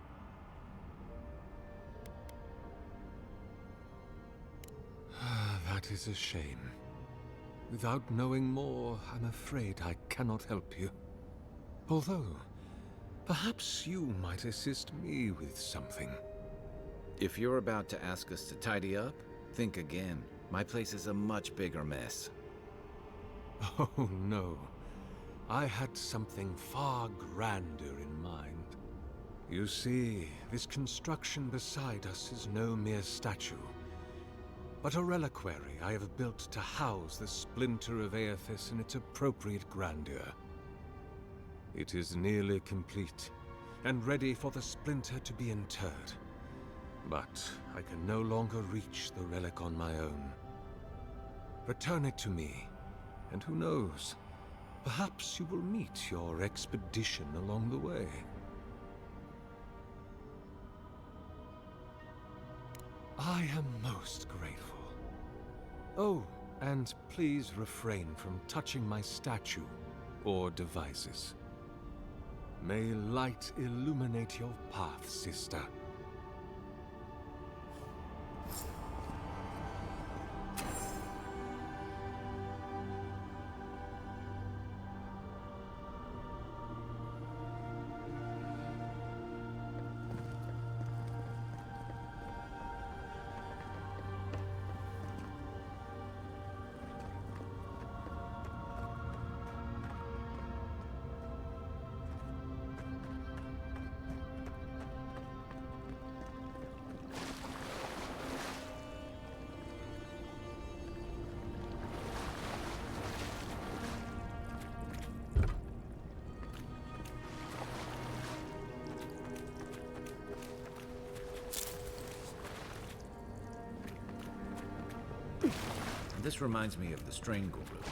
That is a shame. Without knowing more, I'm afraid I cannot help you. Although, perhaps you might assist me with something. If you're about to ask us to tidy up, think again. My place is a much bigger mess. Oh no. I had something far grander in mind. You see, this construction beside us is no mere statue, but a reliquary I have built to house the splinter of Aethys in its appropriate grandeur. It is nearly complete, and ready for the splinter to be interred. But I can no longer reach the relic on my own. Return it to me, and who knows, perhaps you will meet your expedition along the way. I am most grateful. Oh, and please refrain from touching my statue or devices. May light illuminate your path, sister. This reminds me of the Strangle route.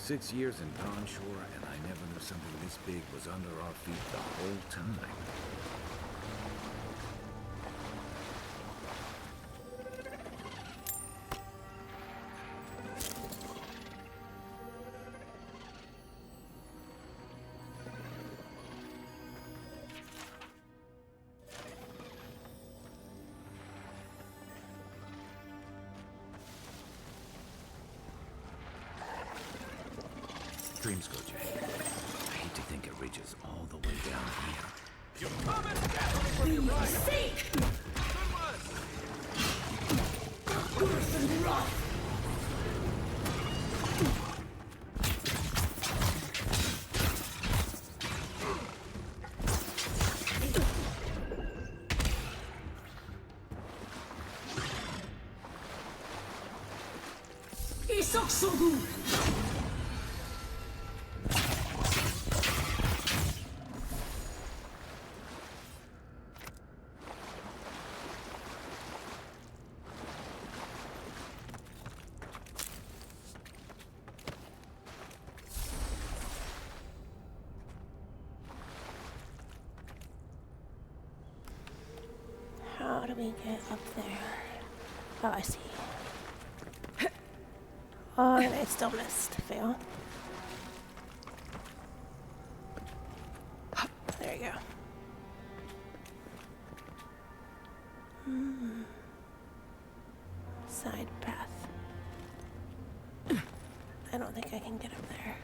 6 years in Dawn Shore, and I never knew something this big was under our feet the whole time. Dreams go, Jay. I hate to think it reaches all the way down here. You come and get from your right. Good one. How do we get up there? Oh, I see. Oh, and I still missed. Fail. There you go. Side path. I don't think I can get up there.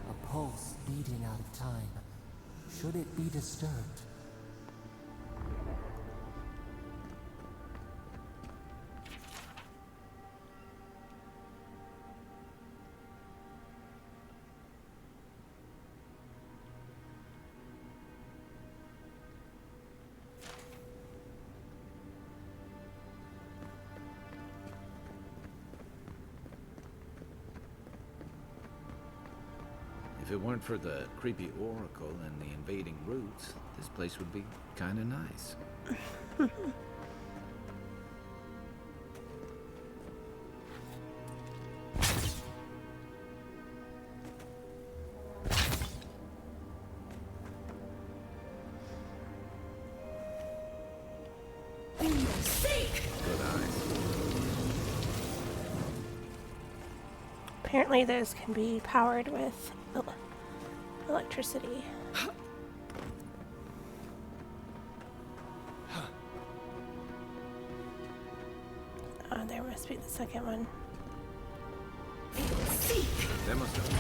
A pulse beating out of time. Should it be disturbed? If it weren't for the creepy oracle and the invading roots, this place would be kind of nice. Good eyes. Apparently those can be powered with electricity. Oh, there must be the second one. That must have...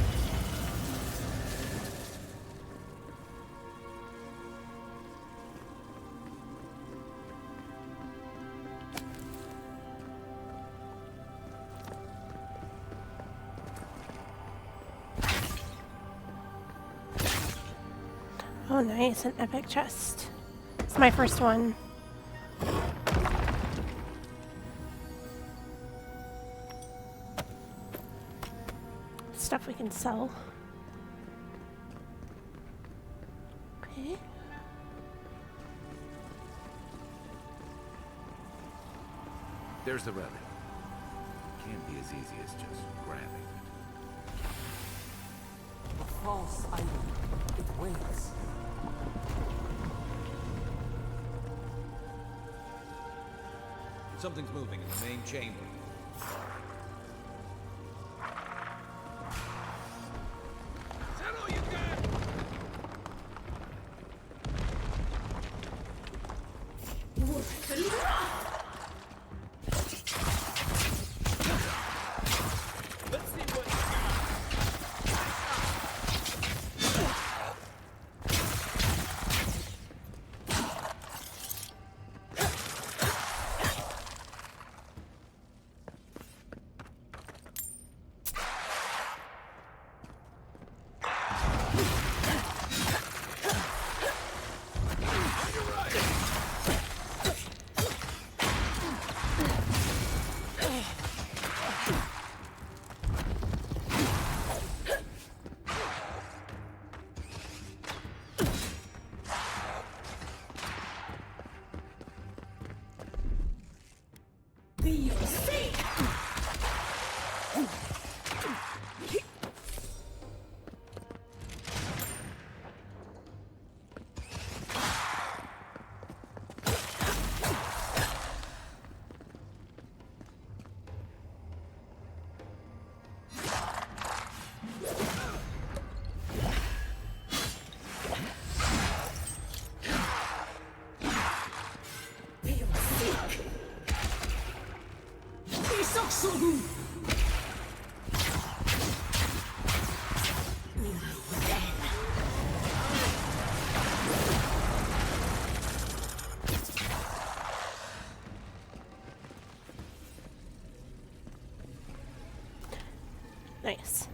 Oh, nice, an epic chest. It's my first one. Stuff we can sell. Okay. There's the relic. Can't be as easy as just grabbing it. A false item. It waits. Something's moving in the main chamber. Is that all you got? Let's see what you got. Nice.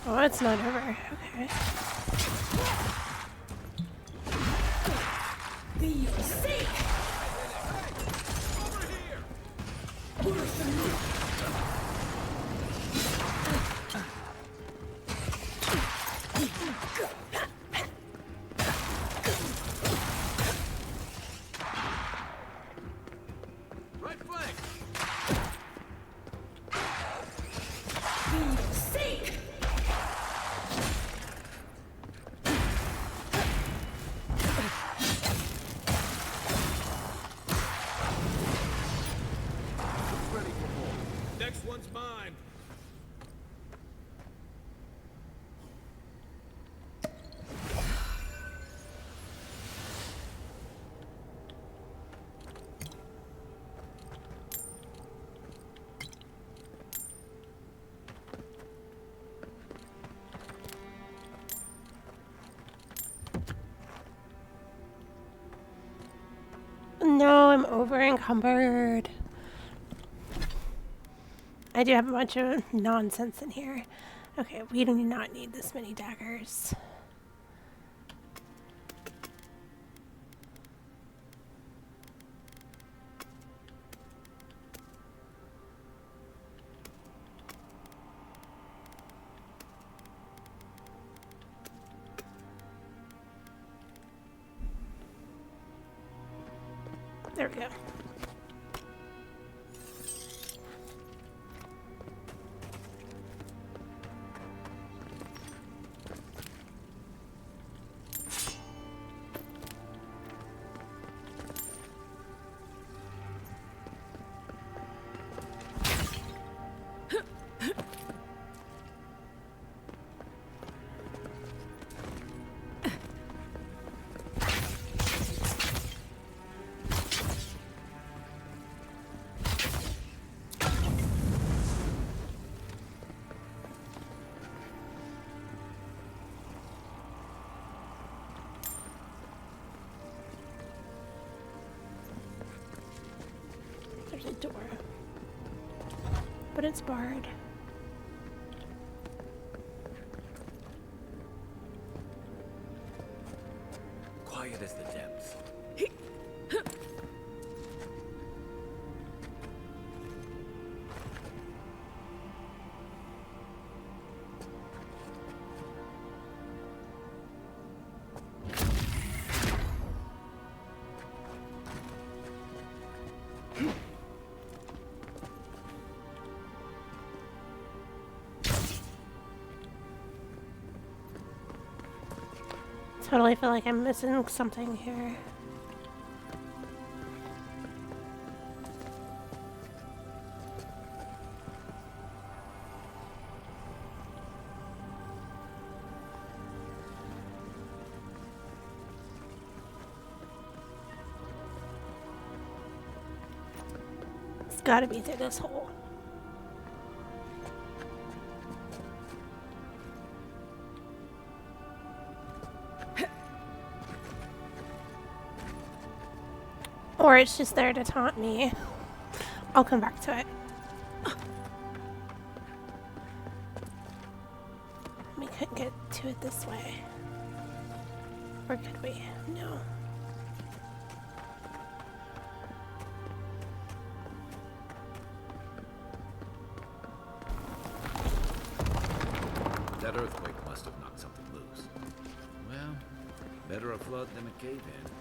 Oh, it's not over. Okay. Right flank. Ready for more. Next one's mine. No, I'm over encumbered. I do have a bunch of nonsense in here. Okay, we do not need this many daggers. There we go. There's a door, but it's barred. Quiet as the depths. Totally feel like I'm missing something here. It's gotta be through this hole. Or it's just there to taunt me. I'll come back to it. We couldn't get to it this way. Or could we? No. That earthquake must have knocked something loose. Well, better a flood than a cave-in.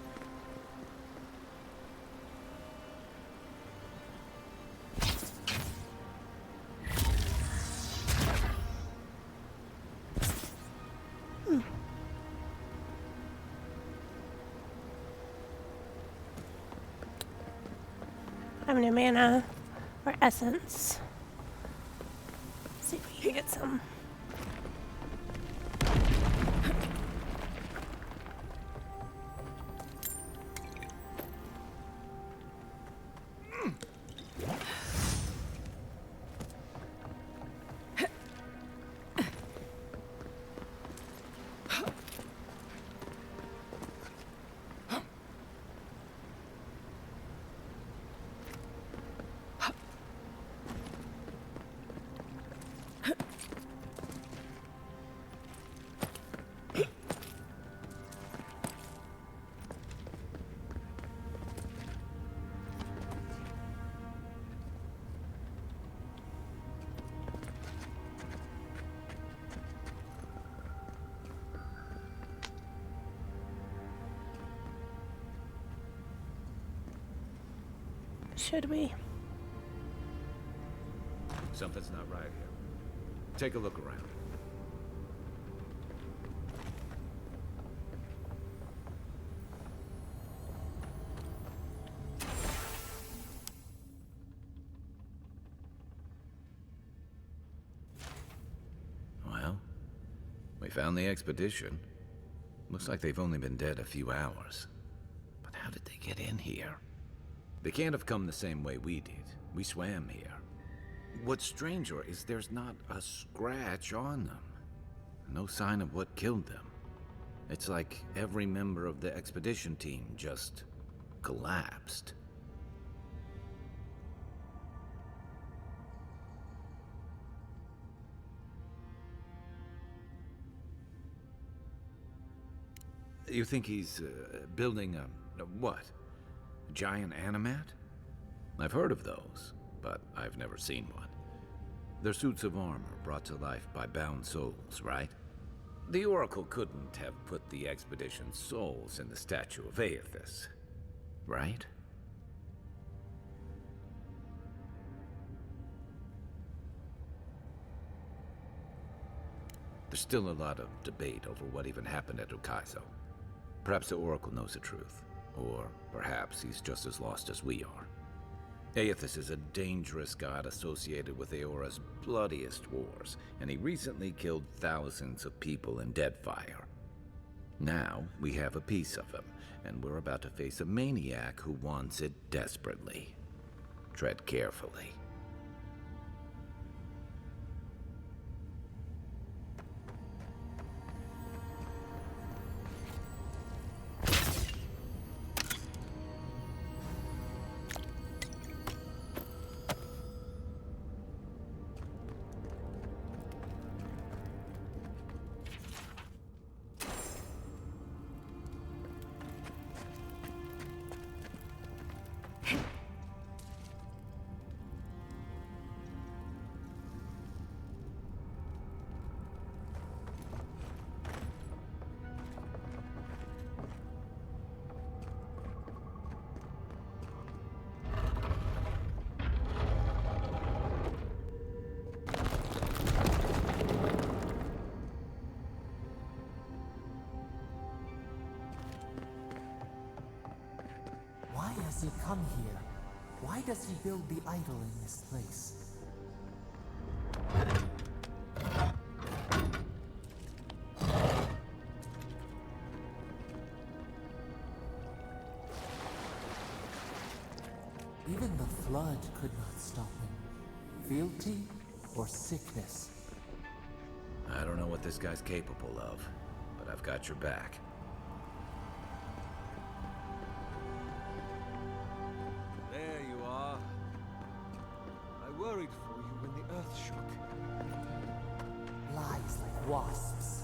I have no mana or essence. Let's see if we can get some. Should we? Something's not right here. Take a look around. Well, we found the expedition. Looks like they've only been dead a few hours. But how did they get in here? They can't have come the same way we did. We swam here. What's stranger is there's not a scratch on them. No sign of what killed them. It's like every member of the expedition team just collapsed. You think he's building a what? A giant animat? I've heard of those, but I've never seen one. They're suits of armor brought to life by bound souls, right? The Oracle couldn't have put the expedition's souls in the statue of Aethys, right? There's still a lot of debate over what even happened at Ukaizo. Perhaps the Oracle knows the truth, or perhaps he's just as lost as we are. Aethys is a dangerous god associated with Eora's bloodiest wars, and he recently killed thousands of people in Deadfire. Now, we have a piece of him, and we're about to face a maniac who wants it desperately. Tread carefully. does he come here? Why does he build the idol in this place? Even the flood could not stop him. Fealty or sickness? I don't know what this guy's capable of, but I've got your back. There you are. I worried for you when the earth shook. Lies like wasps.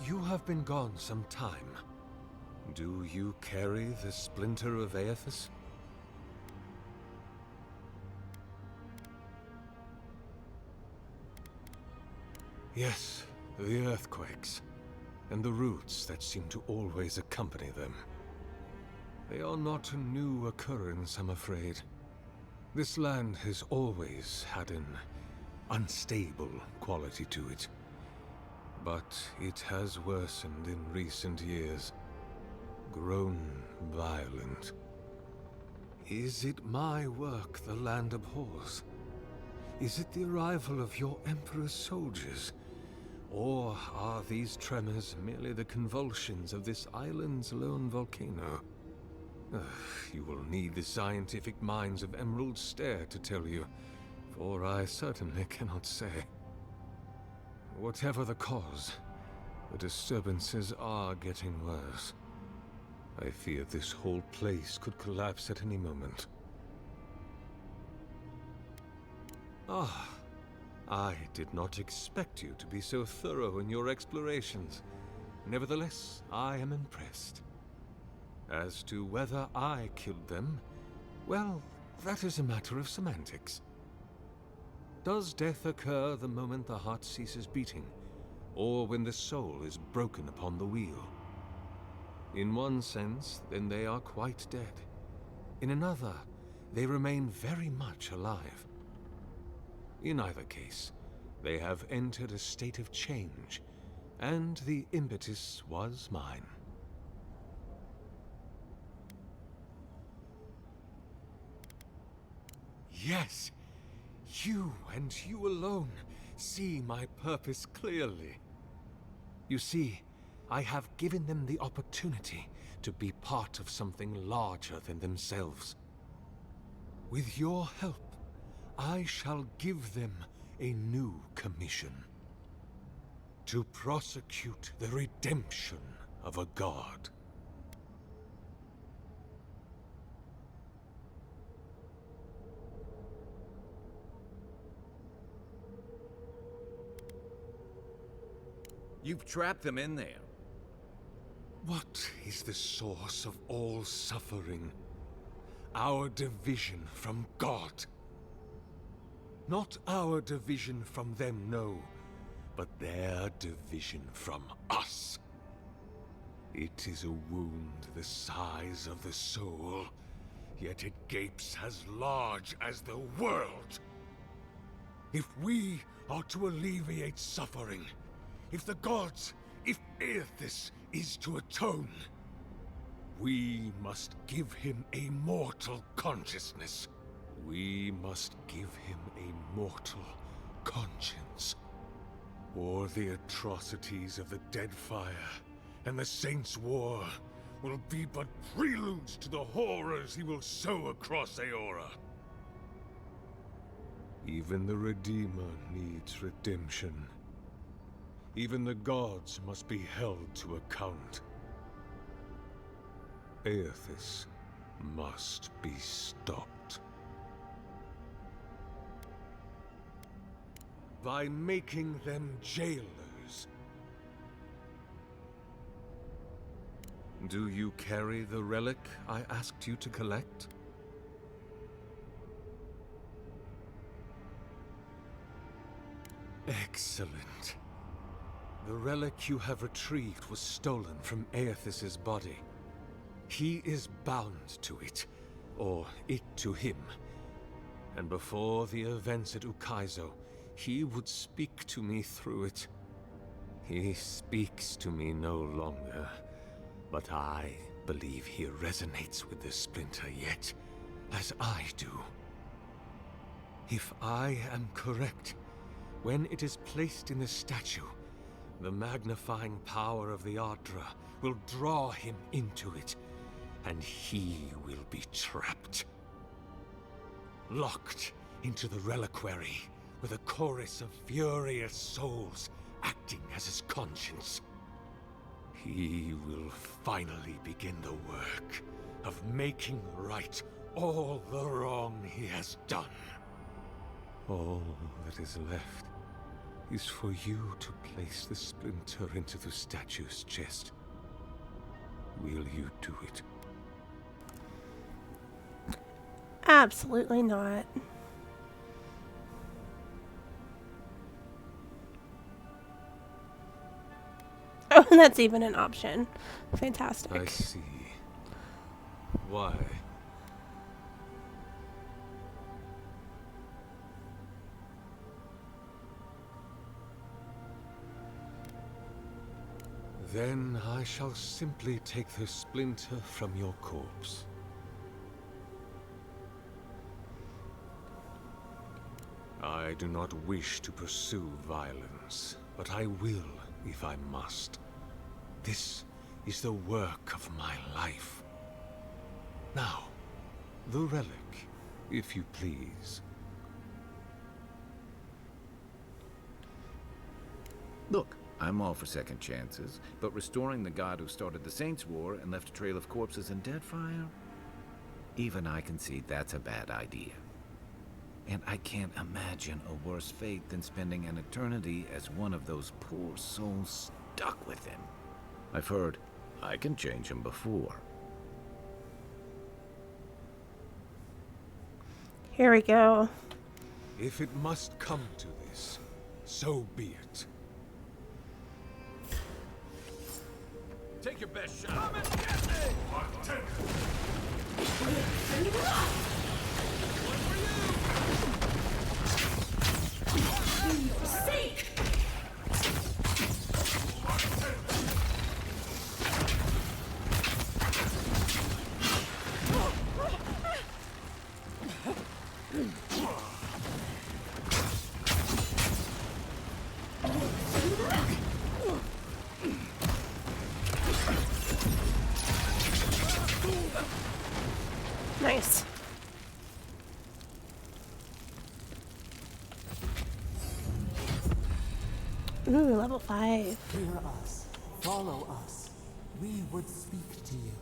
You have been gone some time. Do you carry the splinter of Aethys? Yes, the earthquakes, and the roots that seem to always accompany them. They are not a new occurrence, I'm afraid. This land has always had an unstable quality to it. But it has worsened in recent years, grown violent. Is it my work the land abhors? Is it the arrival of your Emperor's soldiers? Or are these tremors merely the convulsions of this island's lone volcano? You will need the scientific minds of Emerald Stair to tell you, for I certainly cannot say. Whatever the cause, the disturbances are getting worse. I fear this whole place could collapse at any moment. Ah, I did not expect you to be so thorough in your explorations. Nevertheless, I am impressed. As to whether I killed them, well, that is a matter of semantics. Does death occur the moment the heart ceases beating, or when the soul is broken upon the wheel? In one sense, then they are quite dead. In another, they remain very much alive. In either case, they have entered a state of change, and the impetus was mine. Yes! You, and you alone, see my purpose clearly. You see, I have given them the opportunity to be part of something larger than themselves. With your help, I shall give them a new commission. To prosecute the redemption of a god. You've trapped them in there. What is the source of all suffering? Our division from God. Not our division from them, no, but their division from us. It is a wound the size of the soul, yet it gapes as large as the world. If we are to alleviate suffering, if the gods, if Aethys is to atone, we must give him a mortal consciousness. We must give him a mortal conscience. Or the atrocities of the Deadfire and the Saints' War will be but preludes to the horrors he will sow across Aora. Even the Redeemer needs redemption. Even the gods must be held to account. Aethys must be stopped. By making them jailers. Do you carry the relic I asked you to collect? Excellent. The relic you have retrieved was stolen from Aethys' body. He is bound to it, or it to him, And before the events at Ukaizo, he would speak to me through it. He speaks to me no longer, but I believe he resonates with the splinter yet, as I do. If I am correct, when it is placed in the statue, the magnifying power of the Ardra will draw him into it, and he will be trapped. Locked into the reliquary with a chorus of furious souls acting as his conscience. He will finally begin the work of making right all the wrong he has done. All that is left is for you to place the splinter into the statue's chest. Will you do it? Absolutely not. Oh, and that's even an option. Fantastic. I see. Why? Then I shall simply take the splinter from your corpse. I do not wish to pursue violence, but I will if I must. This is the work of my life. Now, the relic, if you please. Look, I'm all for second chances, but restoring the god who started the Saints' War and left a trail of corpses in Deadfire? Even I concede that's a bad idea. And I can't imagine a worse fate than spending an eternity as one of those poor souls stuck with him. I've heard I can change him before. Here we go. If it must come to this, so be it. Take your best shot. Come and get me! Nice. Ooh, level 5. Hear us. Follow us. We would speak to you.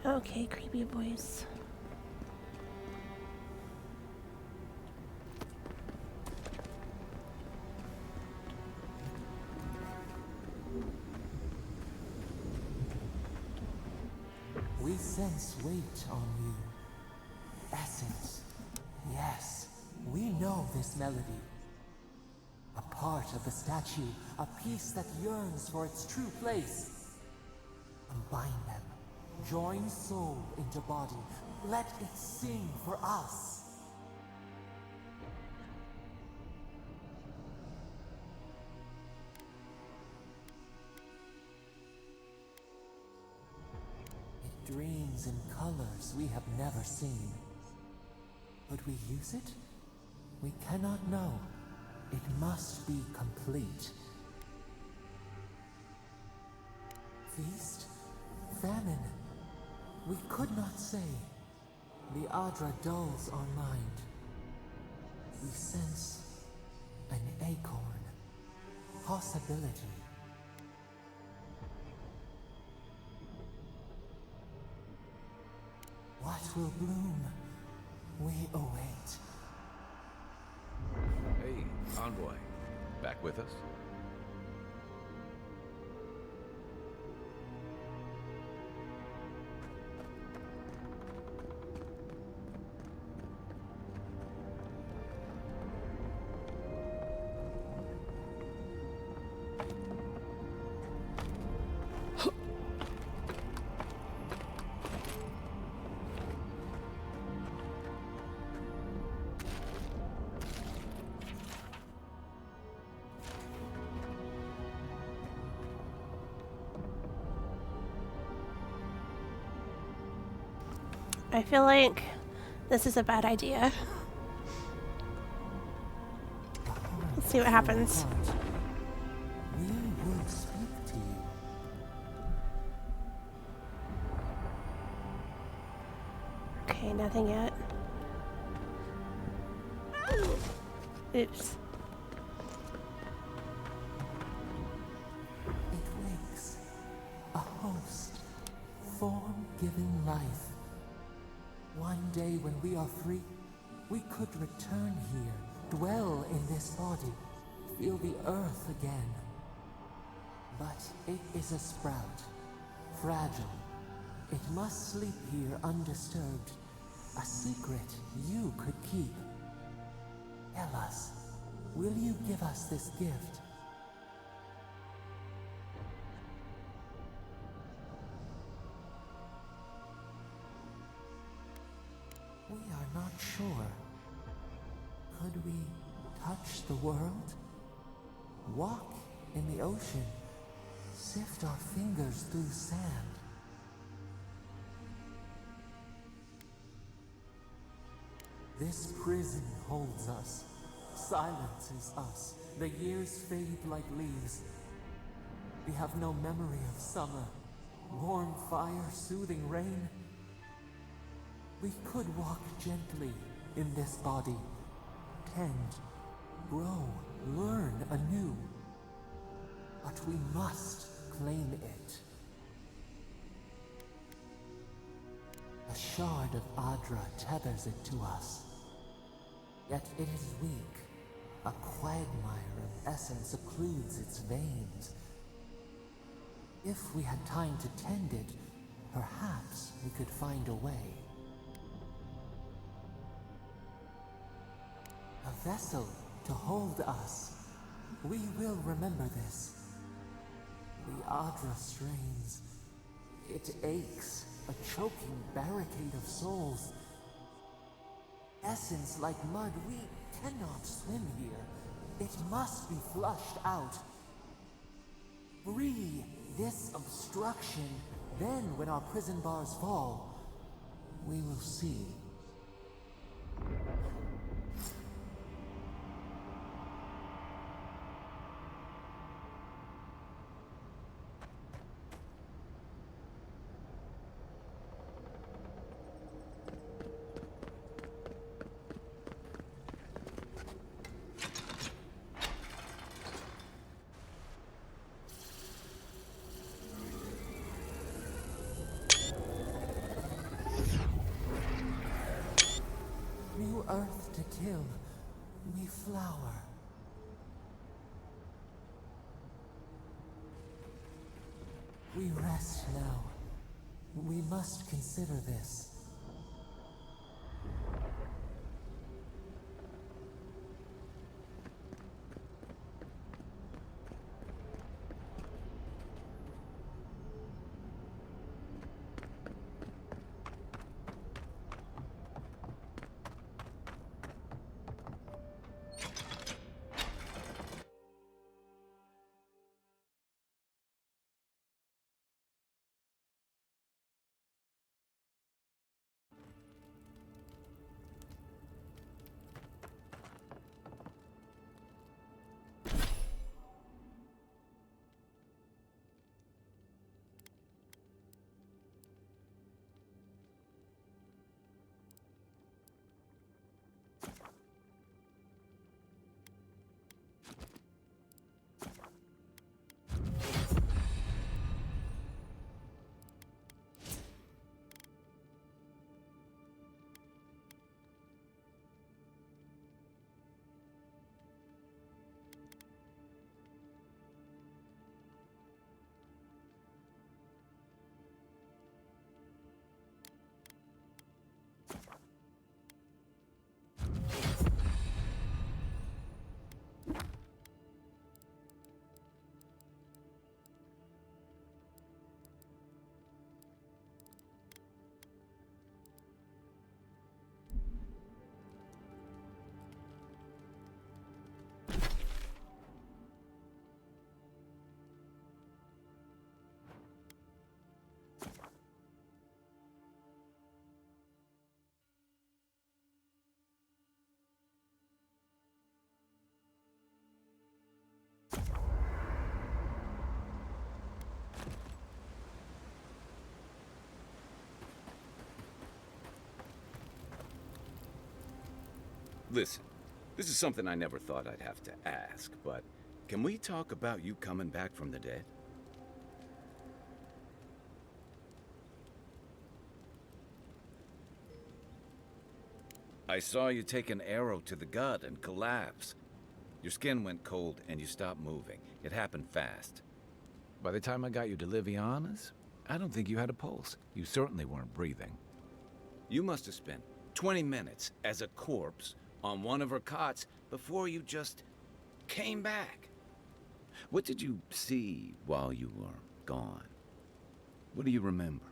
Okay, creepy voice. We sense weight on you. Essence. Yes, we know this melody. A part of the statue, a piece that yearns for its true place. Combine them. Join soul into body. Let it sing for us. It dreams in colors we have never seen. Would we use it? We cannot know. It must be complete. Feast? Famine? We could not say. The Adra dulls our mind. We sense an acorn. Possibility. What will bloom? We await. Hey, Envoy. Back with us? I feel like this is a bad idea. Let's see what happens. We will speak to you. Okay, nothing yet. Oops. It wakes. A host. Form-giving life. One day when we are free, we could return here, dwell in this body, feel the earth again. But it is a sprout. Fragile. It must sleep here undisturbed. A secret you could keep. Tell us, will you give us this gift? We are not sure. Could we touch the world? Walk in the ocean? Sift our fingers through sand? This prison holds us, silences us. The years fade like leaves. We have no memory of summer, warm fire, soothing rain. We could walk gently in this body, tend, grow, learn anew. But we must claim it. A shard of Adra tethers it to us. Yet it is weak. A quagmire of essence occludes its veins. If we had time to tend it, perhaps we could find a way. A vessel to hold us. We will remember this. The Adra strains. It aches, a choking barricade of souls. Essence like mud, we cannot swim here. It must be flushed out. Free this obstruction, then when our prison bars fall, we will see. New earth to kill, we flower. We rest now. We must consider this. Listen, this is something I never thought I'd have to ask, but can we talk about you coming back from the dead? I saw you take an arrow to the gut and collapse. Your skin went cold and you stopped moving. It happened fast. By the time I got you to Liviana's, I don't think you had a pulse. You certainly weren't breathing. You must have spent 20 minutes as a corpse on one of her cots before you just came back. What did you see while you were gone? What do you remember?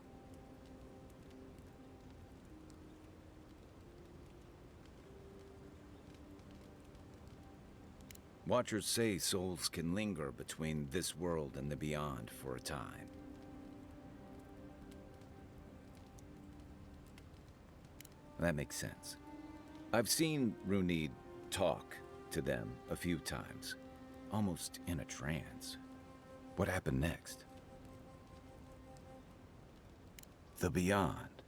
Watchers say souls can linger between this world and the beyond for a time. That makes sense. I've seen Runid talk to them a few times, almost in a trance. What happened next? The beyond.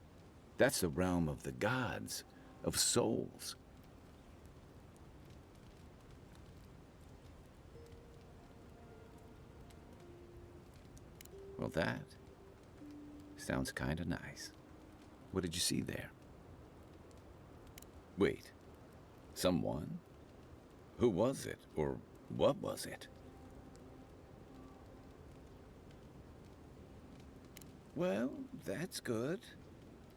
That's the realm of the gods, of souls. Well, that sounds kinda nice. What did you see there? Wait, someone? Who was it, or what was it? Well, that's good.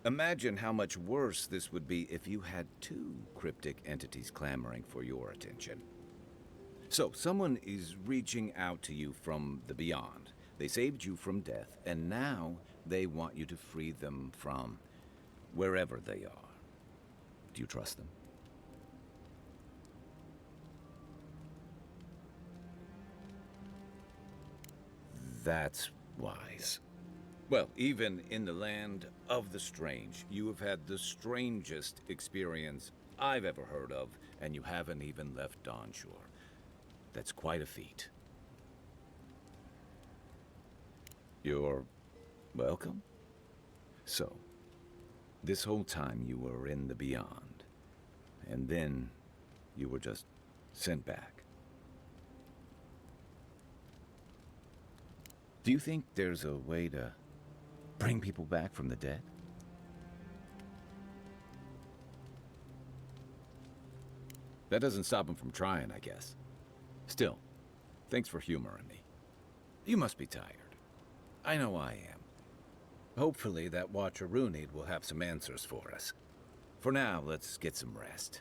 Imagine how much worse this would be if you had two cryptic entities clamoring for your attention. So, someone is reaching out to you from the beyond. They saved you from death, and now they want you to free them from wherever they are. Do you trust them? That's wise. Well, even in the land of the strange, you have had the strangest experience I've ever heard of, and you haven't even left Dawnshore. That's quite a feat. You're welcome. So, this whole time you were in the beyond, and then you were just sent back. Do you think there's a way to bring people back from the dead? That doesn't stop them from trying, I guess. Still, thanks for humoring me. You must be tired. I know I am. Hopefully that Watcher Runid will have some answers for us. For now, let's get some rest.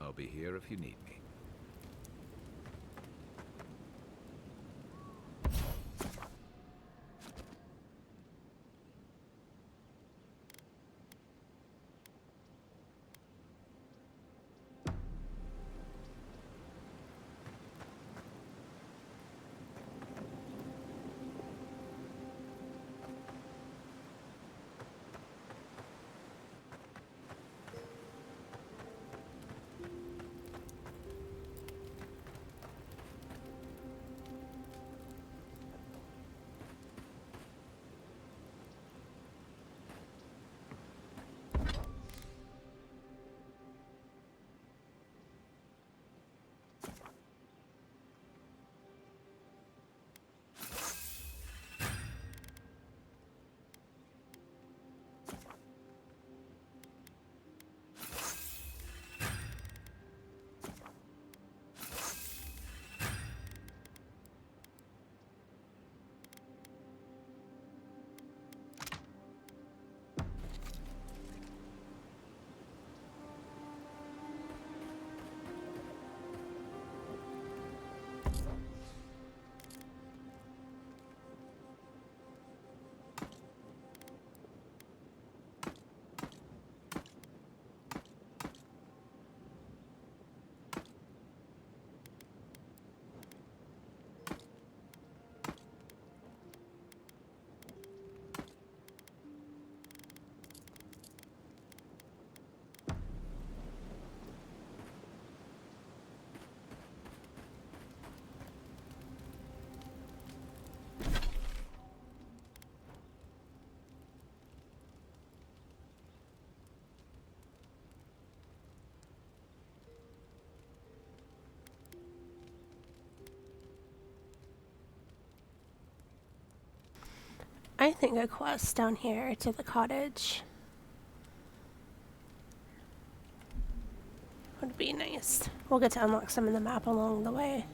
I'll be here if you need me. I think a quest down here to the cottage would be nice. We'll get to unlock some of the map along the way.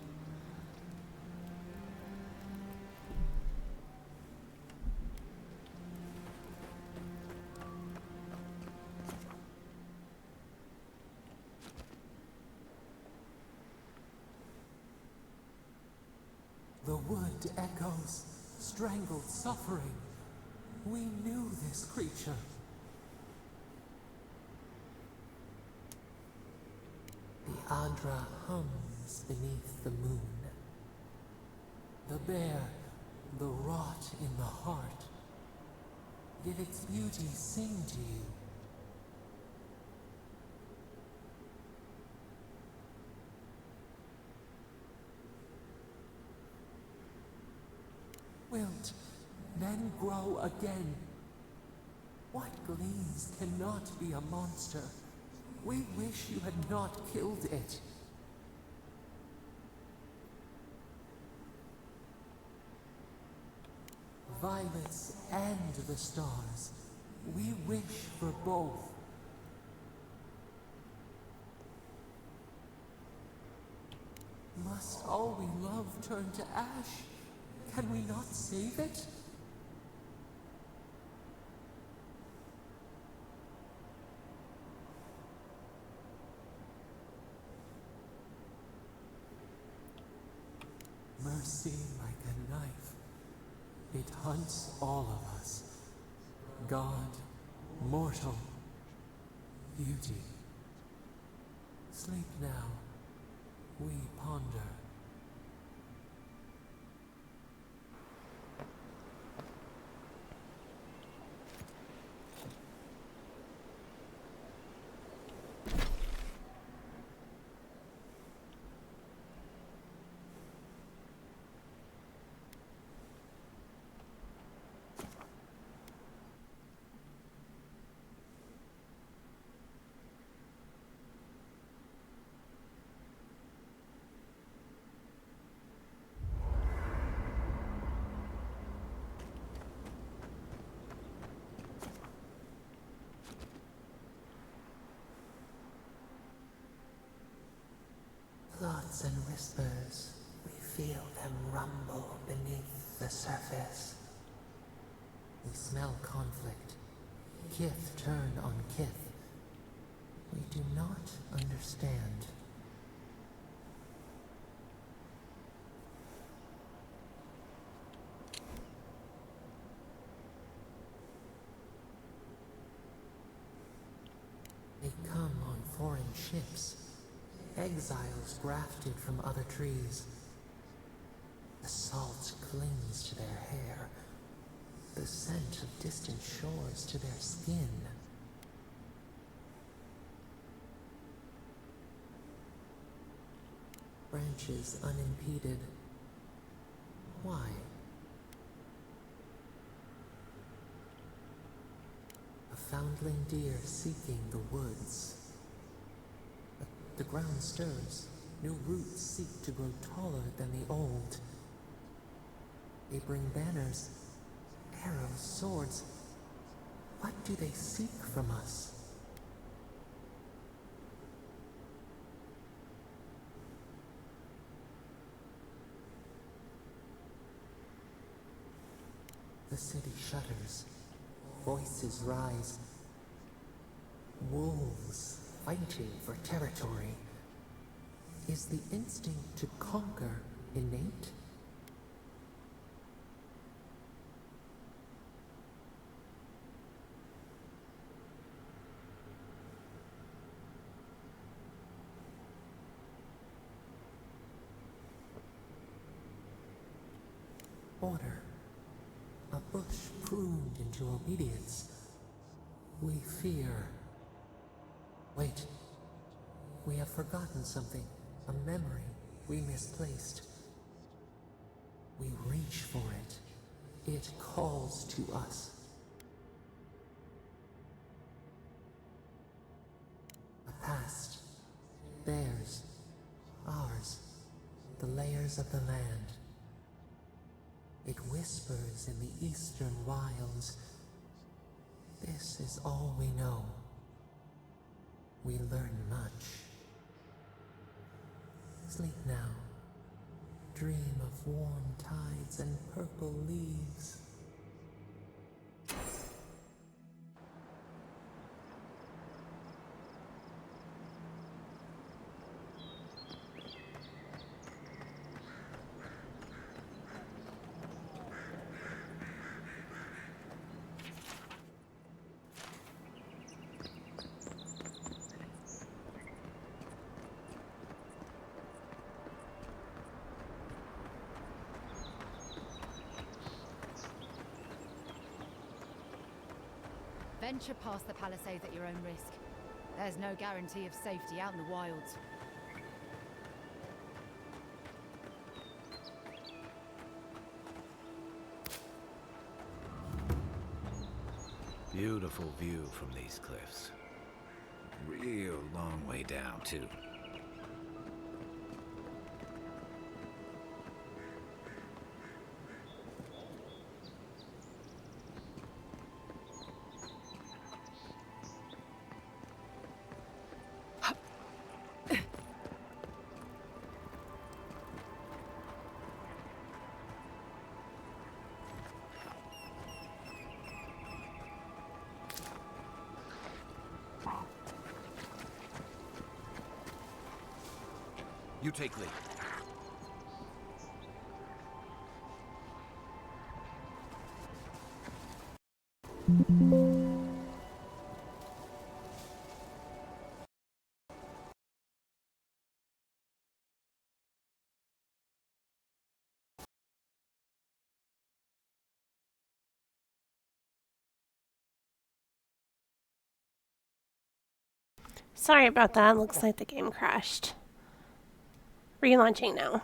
The wood echoes, strangled suffering. We knew this creature. The Adra hums beneath the moon. The bear, the rot in the heart. Did its beauty sing to you? Wilt, then grow again. What gleams cannot be a monster? We wish you had not killed it. Violets and the stars. We wish for both. Must all we love turn to ash? Can we not save it? Mercy like a knife. It hunts all of us. God, mortal, beauty. Sleep now. We ponder. Thoughts and whispers, we feel them rumble beneath the surface. We smell conflict. Kith turn on kith. We do not understand. They come on foreign ships. Exiles grafted from other trees. The salt clings to their hair, the scent of distant shores to their skin. Branches unimpeded. Why? A foundling deer seeking the woods. The ground stirs. New roots seek to grow taller than the old. They bring banners, arrows, swords. What do they seek from us? The city shudders. Voices rise. Wolves fighting for territory. Is the instinct to conquer innate? Order. A bush pruned into obedience. We fear. Wait. We have forgotten something. A memory we misplaced. We reach for it. It calls to us. A past. Theirs. Ours. The layers of the land. It whispers in the eastern wilds. This is all we know. We learn much. Sleep now. Dream of warm tides and purple leaves. Venture past the palisades at your own risk. There's no guarantee of safety out in the wilds. Beautiful view from these cliffs. Real long way down, too. You take lead. Sorry about that. Looks like the game crashed. Relaunching now.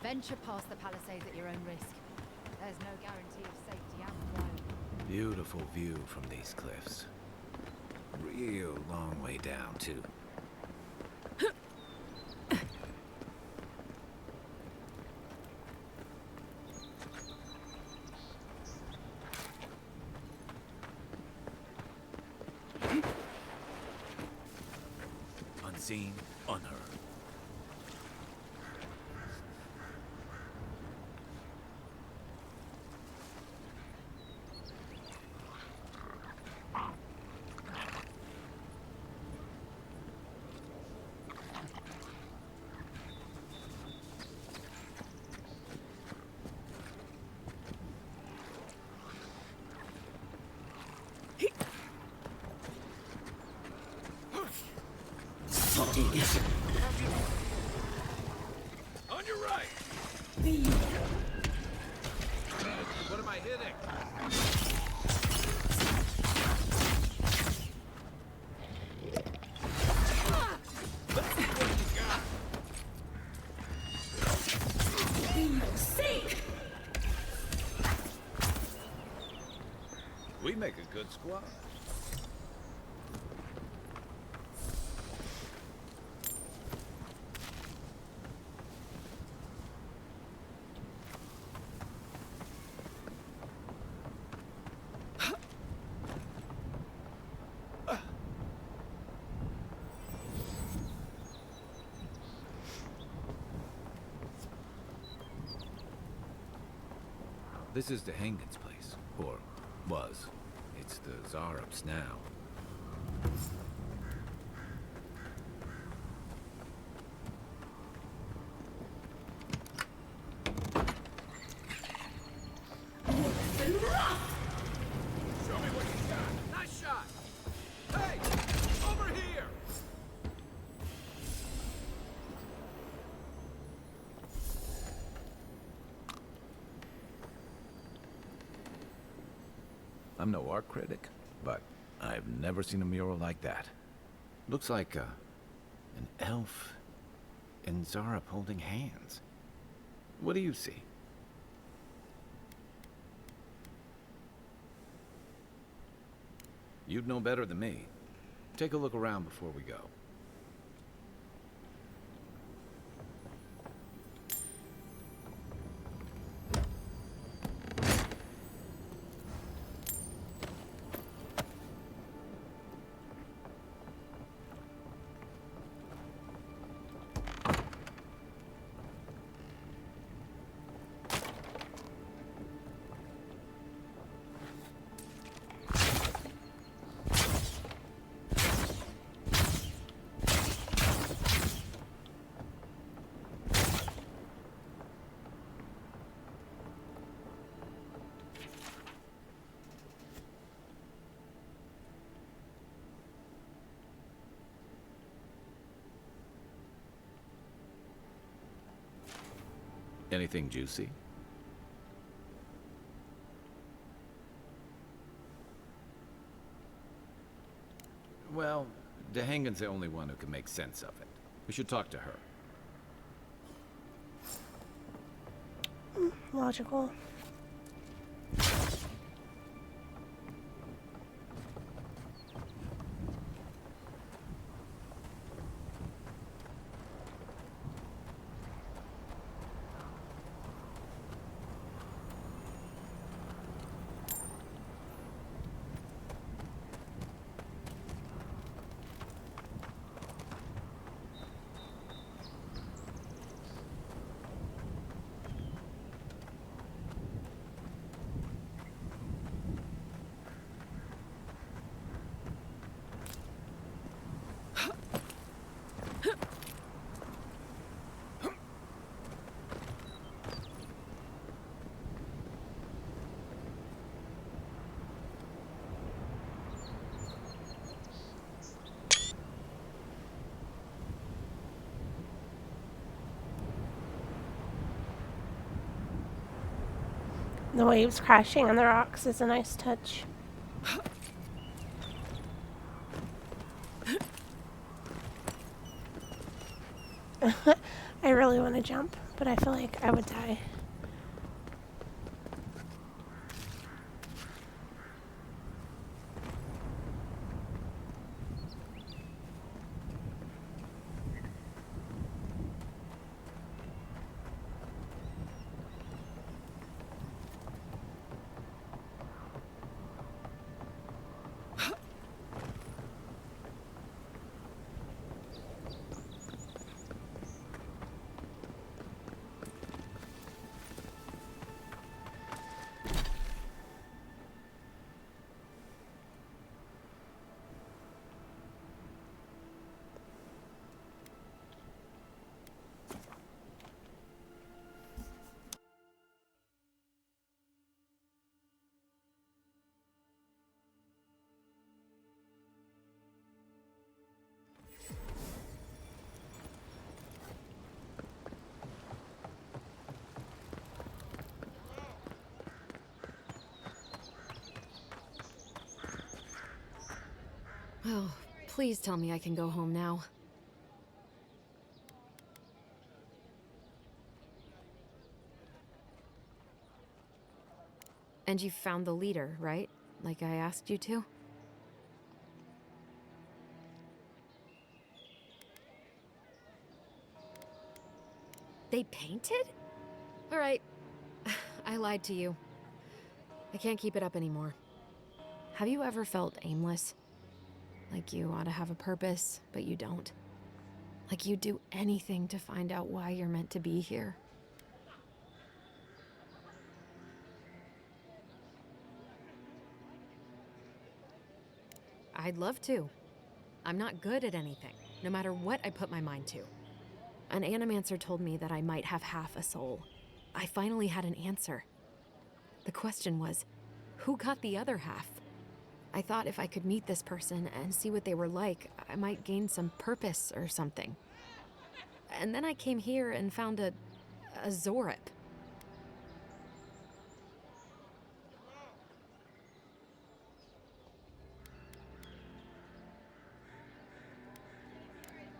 Venture past the palisades at your own risk. There's no guarantee of safety out in the wild. Beautiful view from these cliffs. Real long way down, too. Unseen, unheard. On your right! Leave. guy hitting. Let's see what you got. Sink! We make a good squad. This is the Hangen's place, or was. It's the Zarup's now. Show me what you got. Nice shot. Hey, over here. I'm no art critic, but I've never seen a mural like that. Looks like an elf and Zarup holding hands. What do you see? You'd know better than me. Take a look around before we go. Anything juicy? Well, Dehangen's the only one who can make sense of it. We should talk to her. Logical. The waves crashing on the rocks is a nice touch. I really want to jump, but I feel like I would die. Oh, please tell me I can go home now. And you found the leader, right? Like I asked you to? They painted? All right. I lied to you. I can't keep it up anymore. Have you ever felt aimless? Like you ought to have a purpose, but you don't? Like you'd do anything to find out why you're meant to be here? I'd love to. I'm not good at anything, no matter what I put my mind to. An animancer told me that I might have half a soul. I finally had an answer. The question was, who got the other half? I thought if I could meet this person and see what they were like, I might gain some purpose or something. And then I came here and found a Zorip.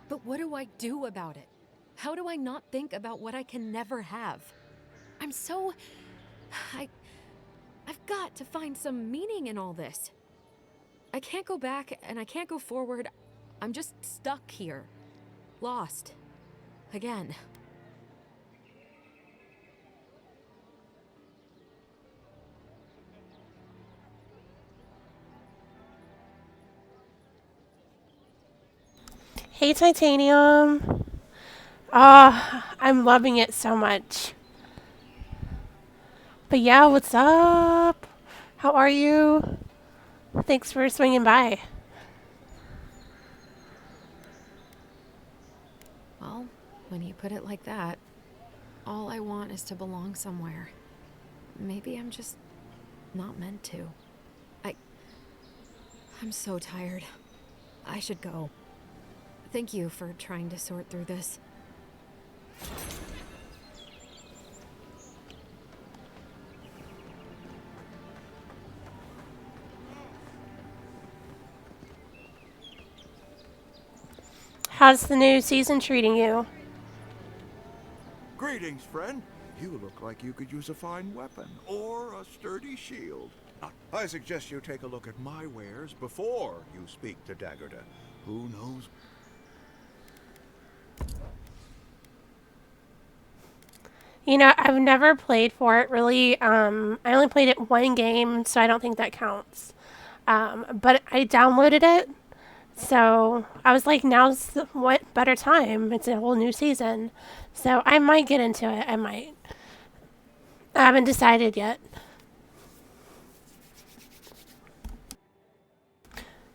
But what do I do about it? How do I not think about what I can never have? I'm so... I've got to find some meaning in all this. I can't go back and I can't go forward. I'm just stuck here. Lost. Again. Hey, Titanium. Ah, I'm loving it so much. But yeah, what's up? How are you? Thanks for swinging by. Well, when you put it like that, all I want is to belong somewhere. Maybe I'm just not meant to. I'm so tired. I should go. Thank you for trying to sort through this. How's the new season treating you? Greetings, friend. You look like you could use a fine weapon or a sturdy shield. I suggest you take a look at my wares before you speak to Daggerda. Who knows? You know, I've never played for it really. I only played it one game, so I don't think that counts. But I downloaded it, so I was like, now's what better time? It's a whole new season, so I might get into it. I might. I haven't decided yet.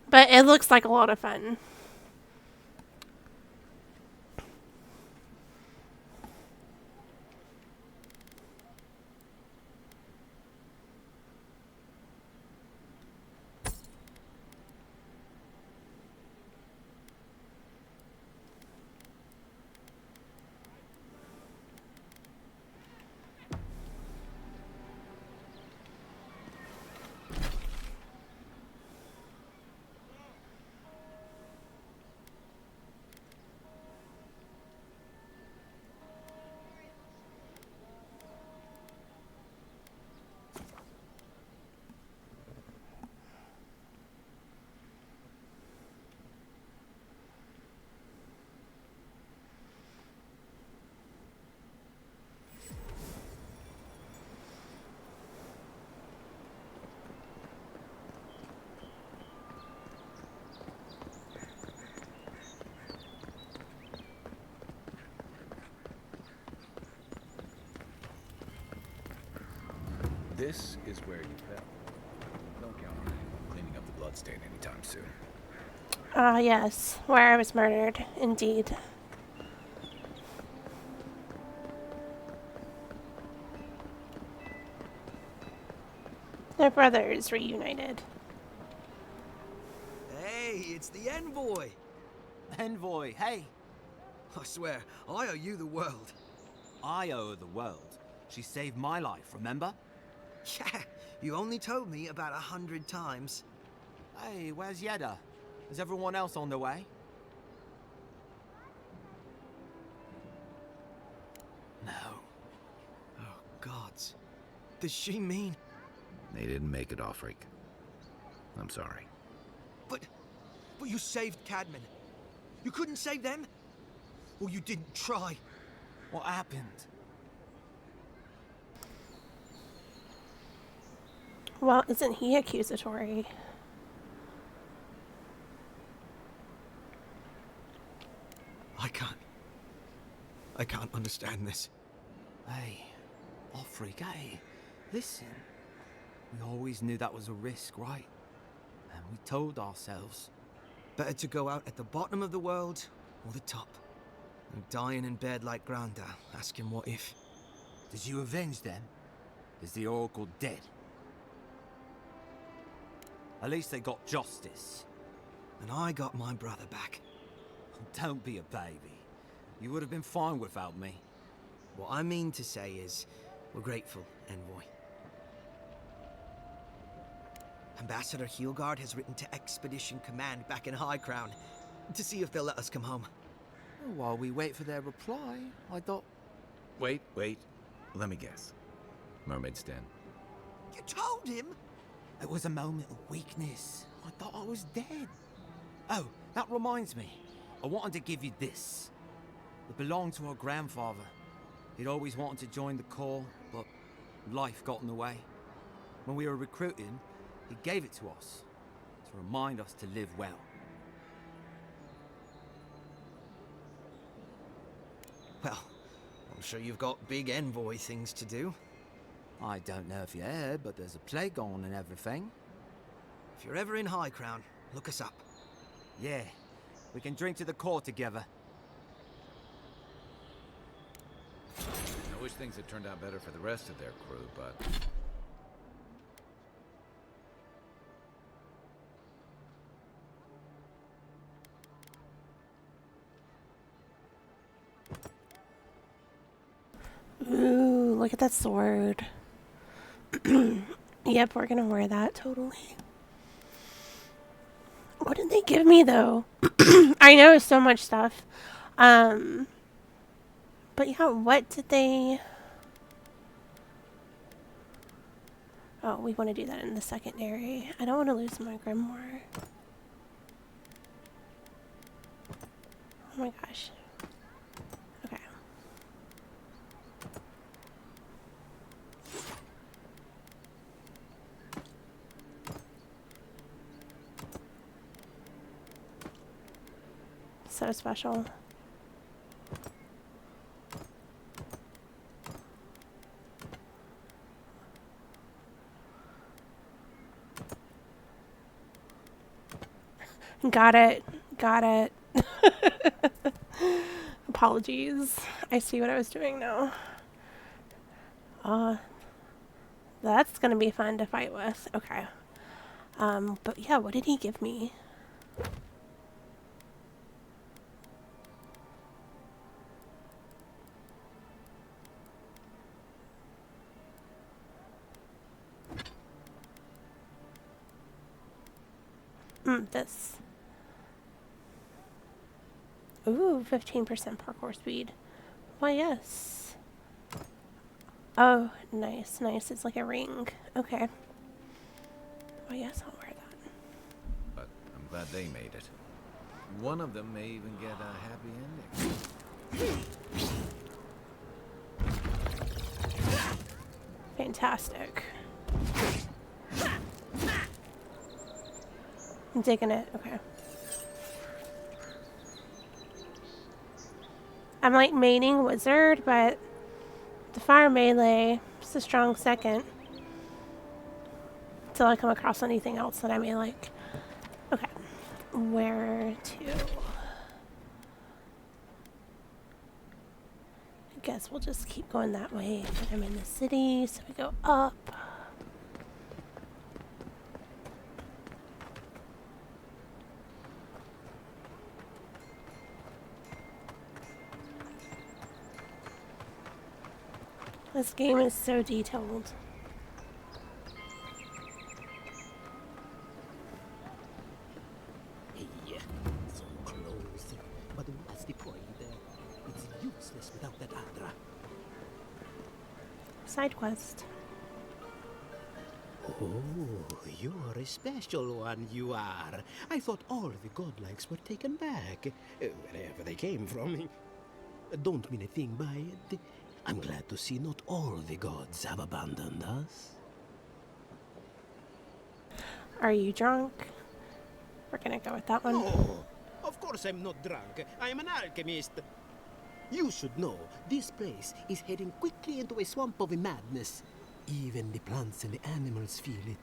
But it looks like a lot of fun. This is where you fell. Don't count on anyone cleaning up the bloodstain anytime soon. Ah, yes, where I was murdered, indeed. Their brothers reunited. Hey, it's the envoy. Envoy, hey. I swear, I owe you the world. I owe her the world. She saved my life, remember? Yeah, you only told me about 100 times. Hey, where's Yeda? Is everyone else on their way? No. Oh, gods. Does she mean... They didn't make it, Offreak. I'm sorry. But you saved Cadman. You couldn't save them? Or you didn't try? What happened? Well, isn't he accusatory? I can't understand this. Hey, Offreak, hey, listen. We always knew that was a risk, right? And we told ourselves. Better to go out at the bottom of the world or the top. And dying in bed like Granda, asking what if. Did you avenge them? Is the Oracle dead? At least they got justice. And I got my brother back. Don't be a baby. You would have been fine without me. What I mean to say is, we're grateful, Envoy. Ambassador Heelguard has written to Expedition Command back in High Crown to see if they'll let us come home. While we wait for their reply, I thought... Wait. Let me guess. Mermaid's Den. You told him? It was a moment of weakness. I thought I was dead. Oh, that reminds me. I wanted to give you this. It belonged to our grandfather. He'd always wanted to join the Corps, but life got in the way. When we were recruiting, he gave it to us to remind us to live well. Well, I'm sure you've got big Envoy things to do. I don't know if you heard, but there's a plague on and everything. If you're ever in High Crown, look us up. Yeah, we can drink to the Corps together. I wish things had turned out better for the rest of their crew, but... Ooh, look at that sword. Yep, we're gonna wear that, totally. What did they give me, though? I know so much stuff. But yeah, what did they... Oh, we want to do that in the secondary. I don't want to lose my grimoire. Oh my gosh. Okay. So special. Got it. Apologies. I see what I was doing now. That's gonna be fun to fight with. Okay. But yeah, what did he give me? This. Ooh, 15% parkour speed. Why, yes. Oh, nice. It's like a ring. Okay. Why, yes, I'll wear that. But I'm glad they made it. One of them may even get a happy ending. Fantastic. I'm digging it. Okay. I'm like maining wizard, but the fire melee is a strong second. Till I come across anything else that I may like. Okay. Where to? I guess we'll just keep going that way. But I'm in the city, so we go up. This game is so detailed. side quest. Oh, you're a special one, you are. I thought all the godlikes were taken back, wherever they came from. Don't mean a thing by it. I'm glad to see not all the gods have abandoned us. Are you drunk? We're gonna go with that one. No, of course I'm not drunk. I am an alchemist. You should know, this place is heading quickly into a swamp of madness. Even the plants and the animals feel it.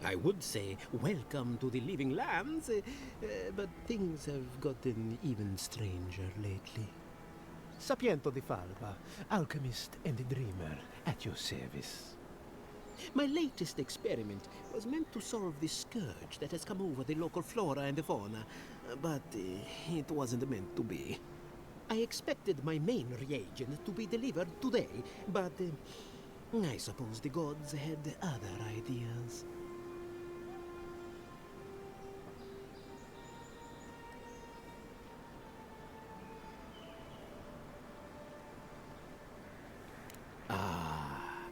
I would say welcome to the living lands, but things have gotten even stranger lately. Sapiento di Falva, alchemist and dreamer, at your service. My latest experiment was meant to solve the scourge that has come over the local flora and fauna, but it wasn't meant to be. I expected my main reagent to be delivered today, but I suppose the gods had other ideas.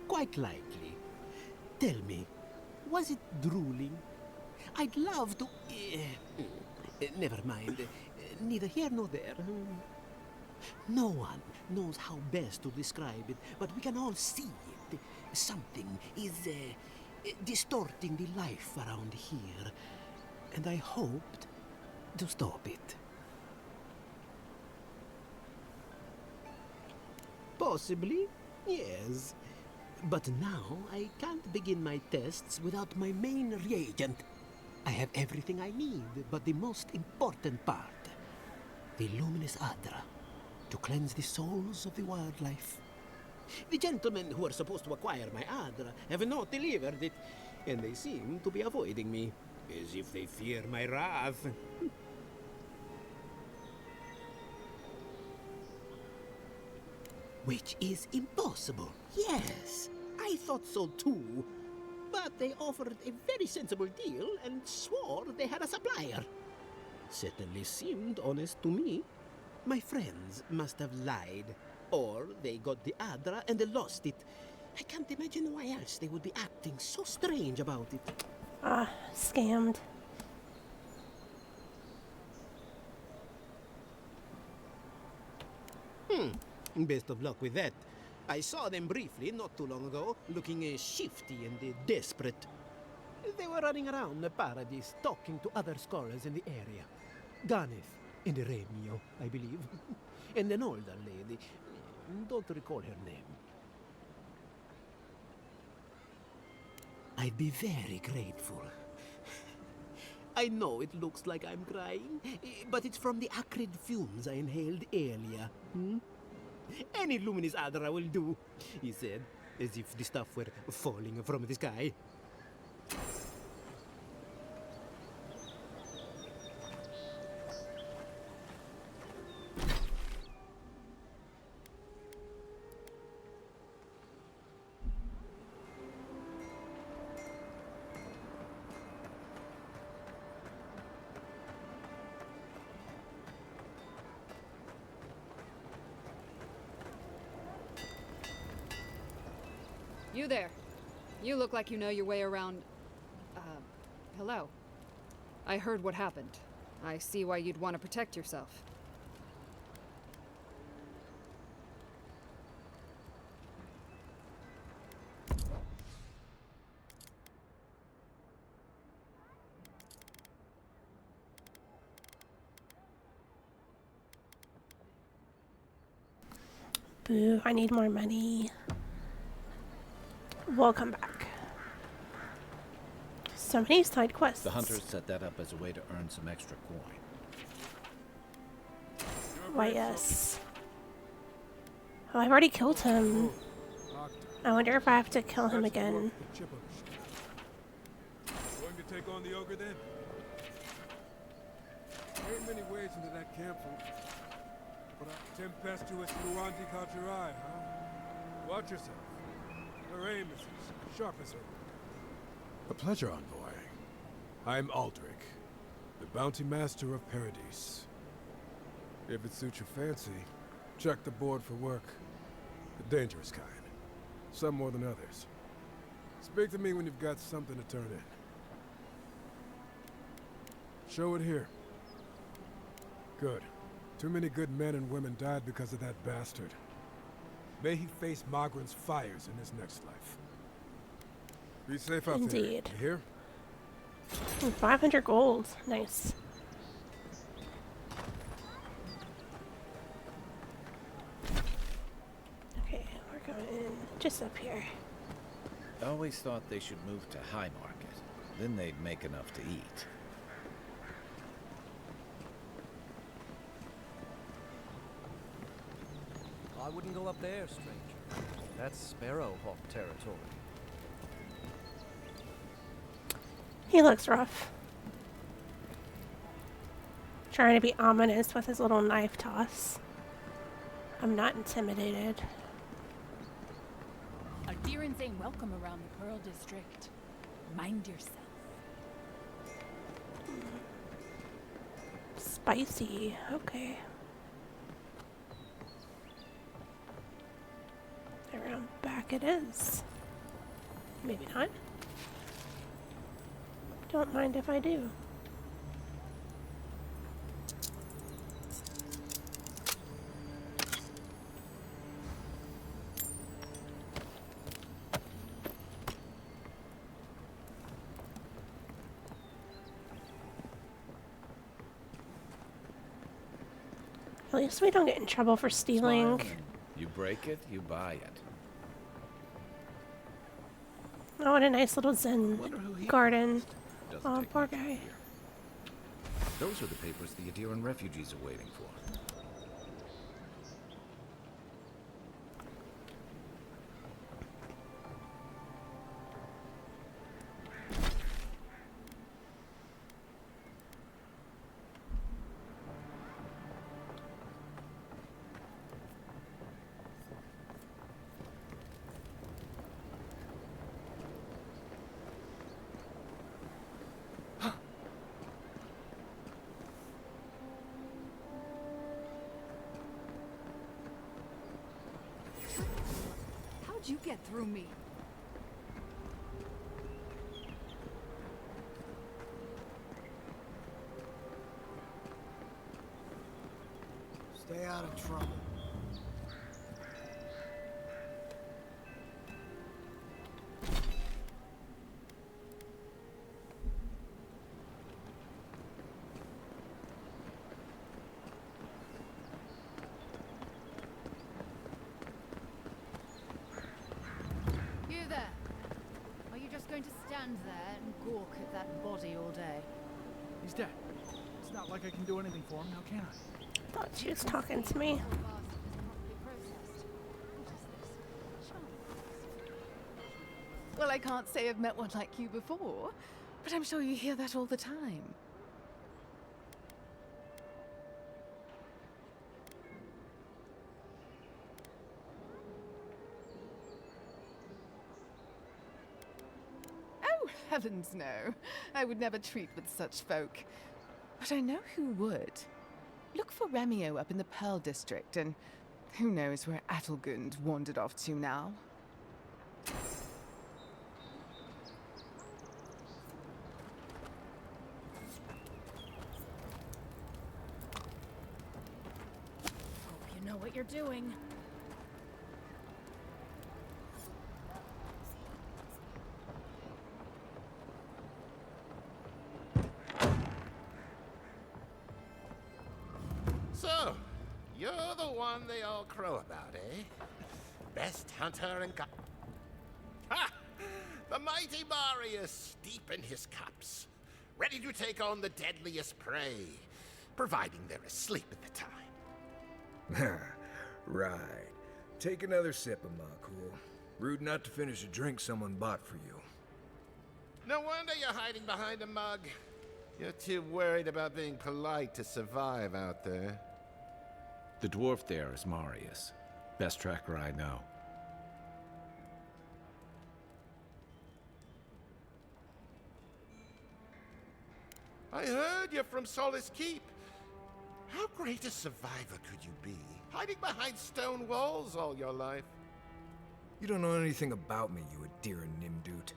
Quite likely. Tell me, was it drooling? I'd love to... never mind. Neither here nor there. No one knows how best to describe it, but we can all see it. Something is distorting the life around here, and I hoped to stop it. Possibly, yes. But now I can't begin my tests without my main reagent. I have everything I need, but the most important part, the luminous Adra, to cleanse the souls of the wildlife. The gentlemen who are supposed to acquire my Adra have not delivered it, and they seem to be avoiding me, as if they fear my wrath. Which is impossible. Yes, I thought so too. But they offered a very sensible deal and swore they had a supplier. Certainly seemed honest to me. My friends must have lied. Or they got the Adra and they lost it. I can't imagine why else they would be acting so strange about it. Scammed. Best of luck with that. I saw them briefly not too long ago, looking shifty and desperate. They were running around the paradise, talking to other scholars in the area. Ganeth and Remio, I believe. And an older lady. Don't recall her name. I'd be very grateful. I know it looks like I'm crying, but it's from the acrid fumes I inhaled earlier. Any luminous Adra will do, he said, as if the stuff were falling from the sky. You there. You look like you know your way around... hello. I heard what happened. I see why you'd want to protect yourself. Boo, I need more money. We'll come back. So many side quests. The hunters set that up as a way to earn some extra coin. Why, yes. Oh, I've already killed him. I wonder if I have to kill him again. Going to take on the ogre then? There ain't many ways into that camp, folks. But tempestuous Luanti caught your eye, huh? Watch yourself. Her aim is as sharp as her. A pleasure, envoy. I'm Aldrich, the bounty master of Paradise. If it suits your fancy, check the board for work. The dangerous kind. Some more than others. Speak to me when you've got something to turn in. Show it here. Good. Too many good men and women died because of that bastard. May he face Magran's fires in his next life. Be safe out there. Indeed. You hear? 500 gold. Nice. Okay, we're going just up here. I always thought they should move to High Market. Then they'd make enough to eat. I wouldn't go up there, stranger. That's Sparrowhawk territory. He looks rough. Trying to be ominous with his little knife toss. I'm not intimidated. Aldirans ain't welcome around the Pearl District. Mind yourself. Spicy. Okay. Around back it is. Maybe not. Don't mind if I do. At least we don't get in trouble for stealing. Smile, and you break it, you buy it. Oh, what a nice little zen garden. Doesn't Oh, take poor much to guy. hear. Those are the papers the Adiran refugees are waiting for. How'd you get through me? Stay out of trouble. You there? Are you just going to stand there and gawk at that body all day? He's dead. It's not like I can do anything for him, now can I? Thought she was talking to me. Well, I can't say I've met one like you before, but I'm sure you hear that all the time. Oh, heavens no. I would never treat with such folk. But I know who would. Look for Remio up in the Pearl District, and who knows where Adelgund wandered off to now. Hope you know what you're doing. So, you're the one they all crow about, eh? Best hunter in Ha! The mighty Marius, deep in his cups, ready to take on the deadliest prey, providing they're asleep at the time. Right. Take another sip of my cool. Rude not to finish a drink someone bought for you. No wonder you're hiding behind a mug. You're too worried about being polite to survive out there. The dwarf there is Marius. Best tracker I know. I heard you're from Solace Keep. How great a survivor could you be, hiding behind stone walls all your life? You don't know anything about me, you Adira Nimdut.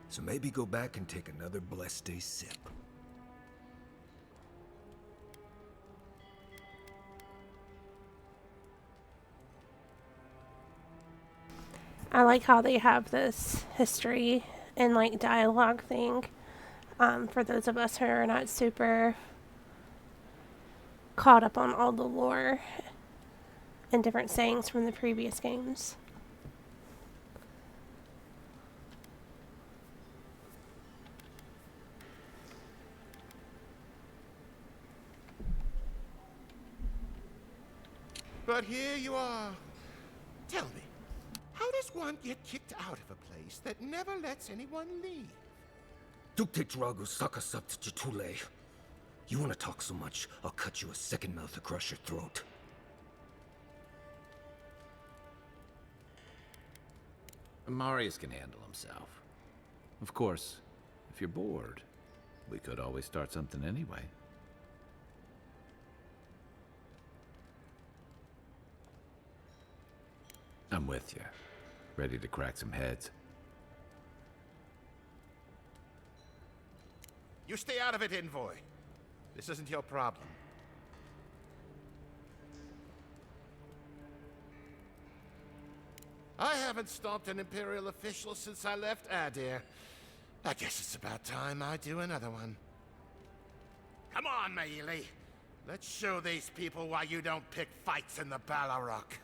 So maybe go back and take another blessed day sip. I like how they have this history and like dialogue thing. For those of us who are not super caught up on all the lore and different sayings from the previous games. But here you are. Tell me, how does one get kicked out of a place that never lets anyone leave? Duktetragu sakasaptitule. You want to talk so much, I'll cut you a second mouth across your throat. Marius can handle himself. Of course, if you're bored, we could always start something anyway. I'm with you. Ready to crack some heads. You stay out of it, Envoy. This isn't your problem. I haven't stomped an Imperial official since I left Adir. I guess it's about time I do another one. Come on, Maili. Let's show these people why you don't pick fights in the Ballarok.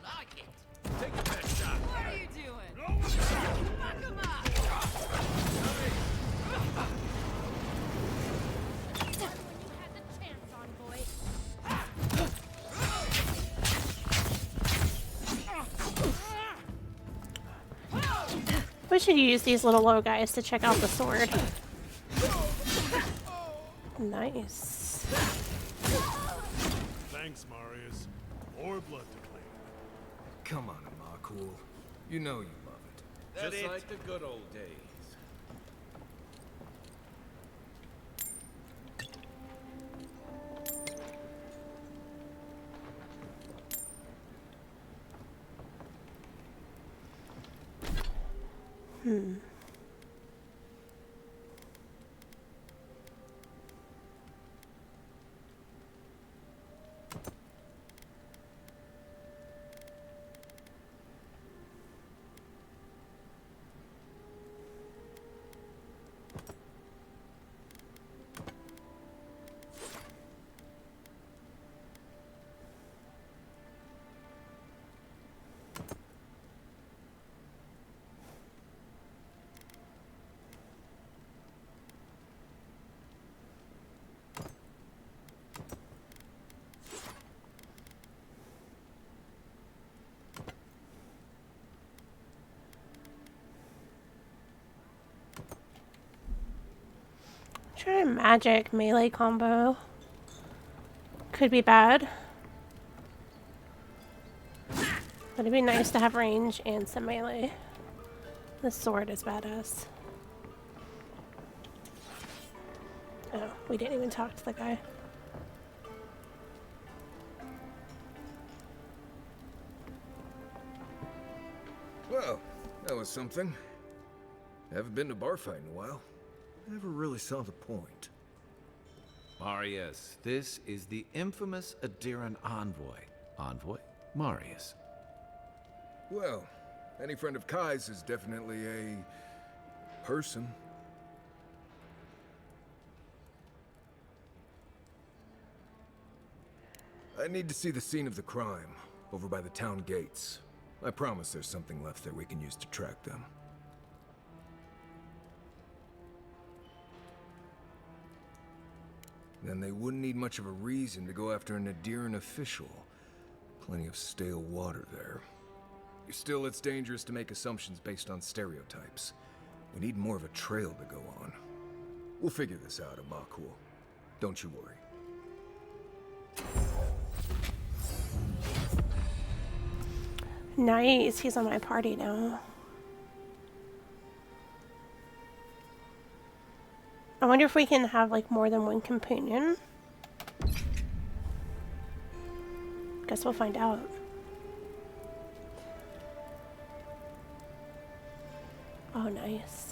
Like it. Take your best shot. What are you doing? Fuck him up! When you had the chance, envoy. We should use these little low guys to check out the sword. Nice. Thanks, Marius. More blood to claim. Come on, Amakul. You know you love it. Just like the good old days. Try a magic melee combo. Could be bad. But it'd be nice to have range and some melee. This sword is badass. Oh, we didn't even talk to the guy. Well, that was something. Haven't been to bar fight in a while. Never really saw the point. Marius, this is the infamous Adiran envoy. Envoy? Marius. Well, any friend of Kai's is definitely a person. I need to see the scene of the crime, over by the town gates. I promise there's something left there we can use to track them. Then they wouldn't need much of a reason to go after an Adiran official. Plenty of stale water there. Still, it's dangerous to make assumptions based on stereotypes. We need more of a trail to go on. We'll figure this out, Amakul. Don't you worry. Nice, he's on my party now. I wonder if we can have like more than one companion. Guess we'll find out. Oh, nice.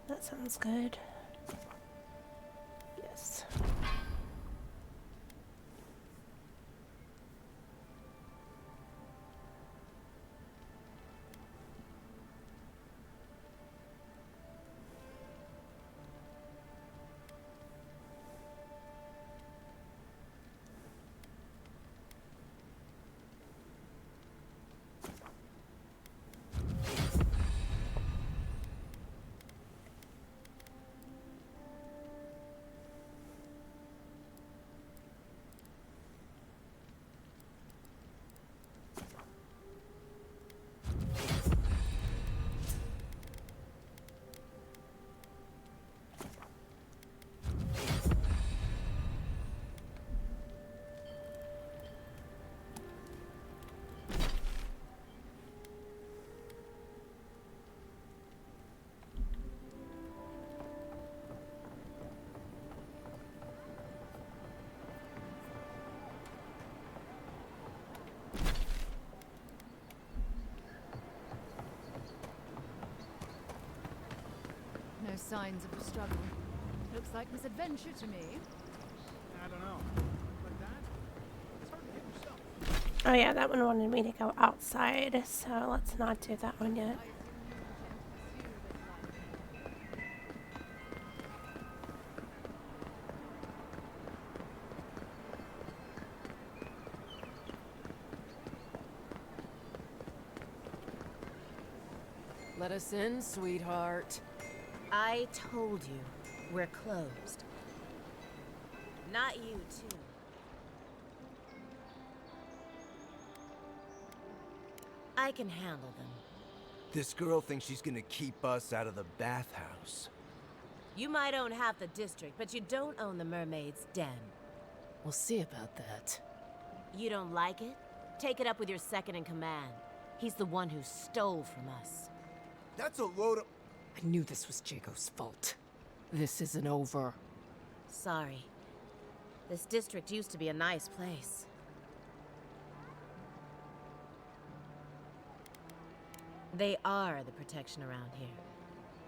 That sounds good. Yes. No signs of a struggle. Looks like misadventure to me. I don't know. Like that? It's hard to get yourself. Oh yeah, that one wanted me to go outside, so let's not do that one yet. Let us in, sweetheart. I told you, we're closed. Not you, too. I can handle them. This girl thinks she's gonna keep us out of the bathhouse. You might own half the district, but you don't own the mermaid's den. We'll see about that. You don't like it? Take it up with your second in command. He's the one who stole from us. That's a load of... I knew this was Jago's fault. This isn't over. Sorry. This district used to be a nice place. They are the protection around here.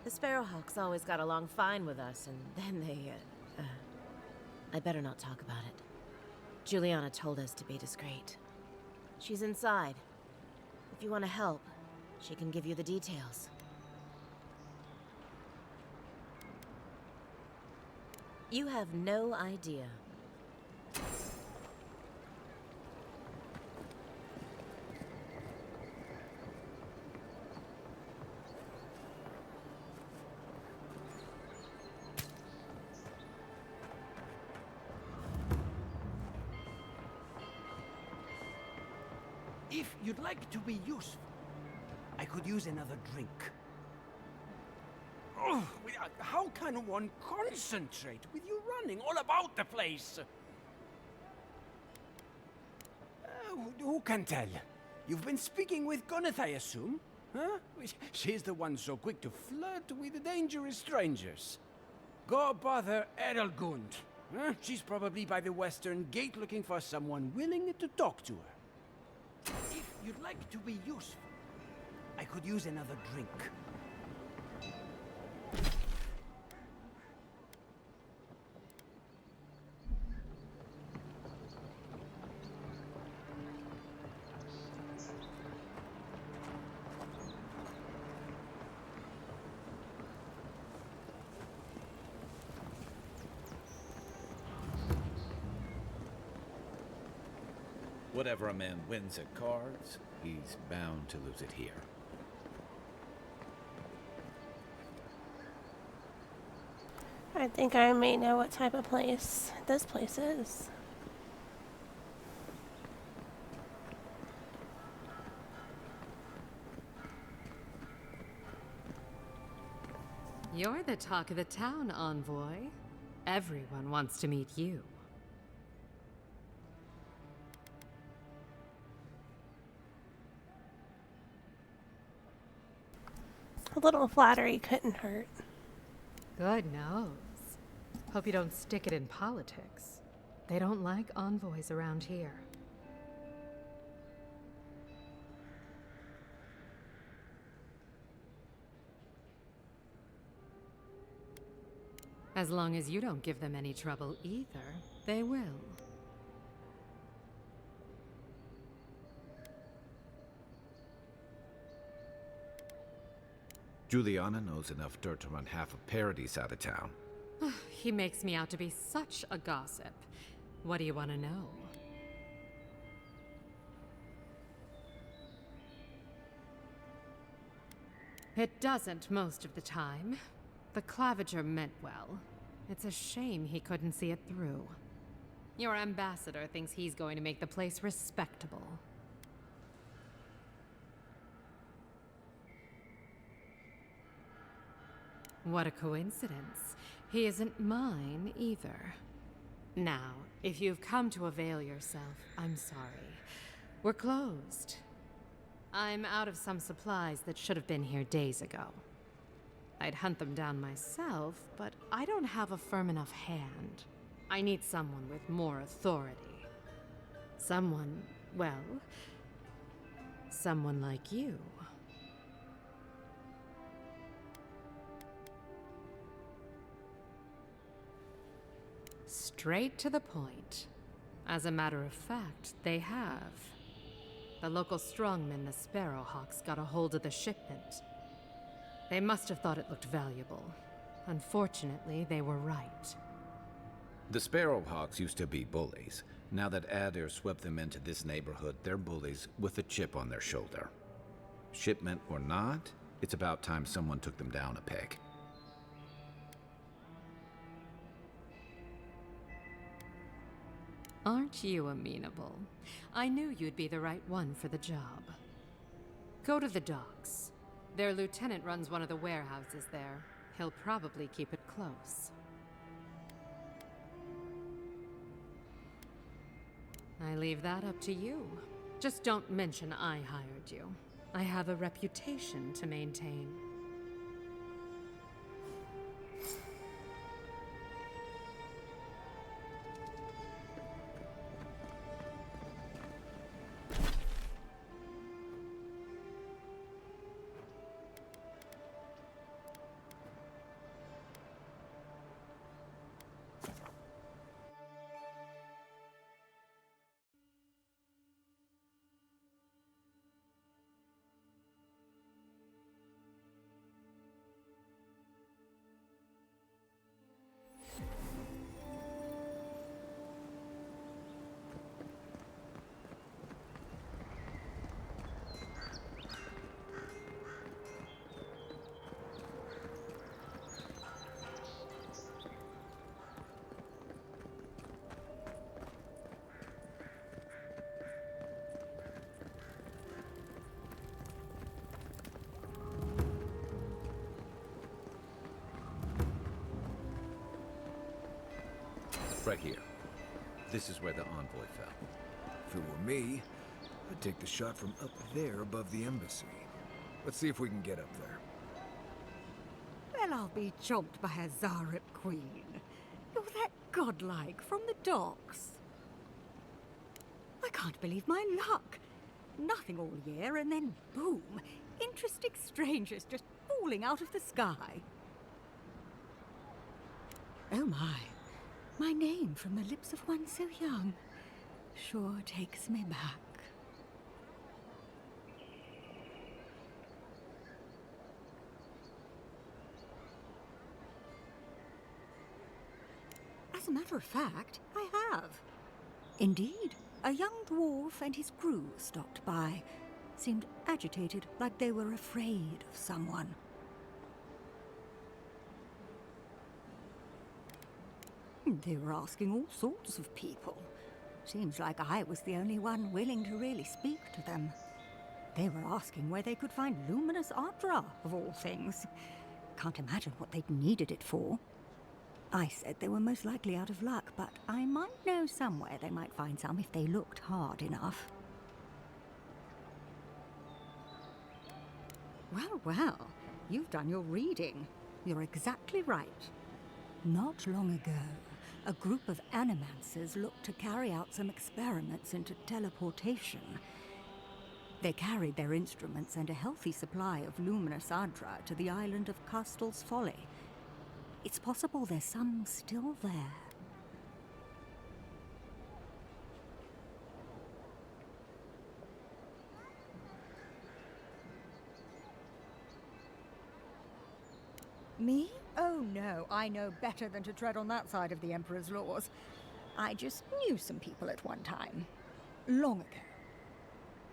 The Sparrowhawks always got along fine with us, and then they, I better not talk about it. Juliana told us to be discreet. She's inside. If you want to help, she can give you the details. You have no idea. If you'd like to be useful, I could use another drink. Oh, how can one concentrate with you running all about the place? Who can tell? You've been speaking with Gunith, I assume? Huh? She's the one so quick to flirt with dangerous strangers. Go bother Edelgund. Huh? She's probably by the western gate looking for someone willing to talk to her. If you'd like to be useful, I could use another drink. Whatever a man wins at cards, he's bound to lose it here. I think I may know what type of place this place is. You're the talk of the town, Envoy. Everyone wants to meet you. A little flattery couldn't hurt. Good knows. Hope you don't stick it in politics. They don't like envoys around here. As long as you don't give them any trouble either, they will. Juliana knows enough dirt to run half of Paradise out of town. He makes me out to be such a gossip. What do you want to know? It doesn't most of the time. The Claviger meant well. It's a shame he couldn't see it through. Your ambassador thinks he's going to make the place respectable. What a coincidence. He isn't mine either. Now, if you've come to avail yourself, I'm sorry. We're closed. I'm out of some supplies that should have been here days ago. I'd hunt them down myself, but I don't have a firm enough hand. I need someone with more authority. Someone, well, someone like you. Straight to the point. As a matter of fact, they have. The local strongmen, the Sparrowhawks, got a hold of the shipment. They must have thought it looked valuable. Unfortunately, they were right. The Sparrowhawks used to be bullies. Now that Adair swept them into this neighborhood, they're bullies with a chip on their shoulder. Shipment or not, it's about time someone took them down a peg. Aren't you amenable? I knew you'd be the right one for the job. Go to the docks. Their lieutenant runs one of the warehouses there. He'll probably keep it close. I leave that up to you. Just don't mention I hired you. I have a reputation to maintain. Right here. This is where the envoy fell. If it were me, I'd take the shot from up there above the embassy. Let's see if we can get up there. Well, I'll be chomped by a Zarep queen. You're that godlike from the docks. I can't believe my luck. nothing all year, and then boom, interesting strangers just falling out of the sky. Oh my name from the lips of one so young sure takes me back. As a matter of fact, I have. Indeed, a young dwarf and his crew stopped by. Seemed agitated, like they were afraid of someone. They were asking all sorts of people. Seems like I was the only one willing to really speak to them. They were asking where they could find luminous Ardra, of all things. Can't imagine what they'd needed it for. I said they were most likely out of luck, but I might know somewhere they might find some if they looked hard enough. Well, you've done your reading. You're exactly right. Not long ago, a group of animancers looked to carry out some experiments into teleportation. They carried their instruments and a healthy supply of luminous Ardra to the island of Castel's Folly. It's possible there's some still there. Me? Oh no, I know better than to tread on that side of the Emperor's laws. I just knew some people at one time. Long ago.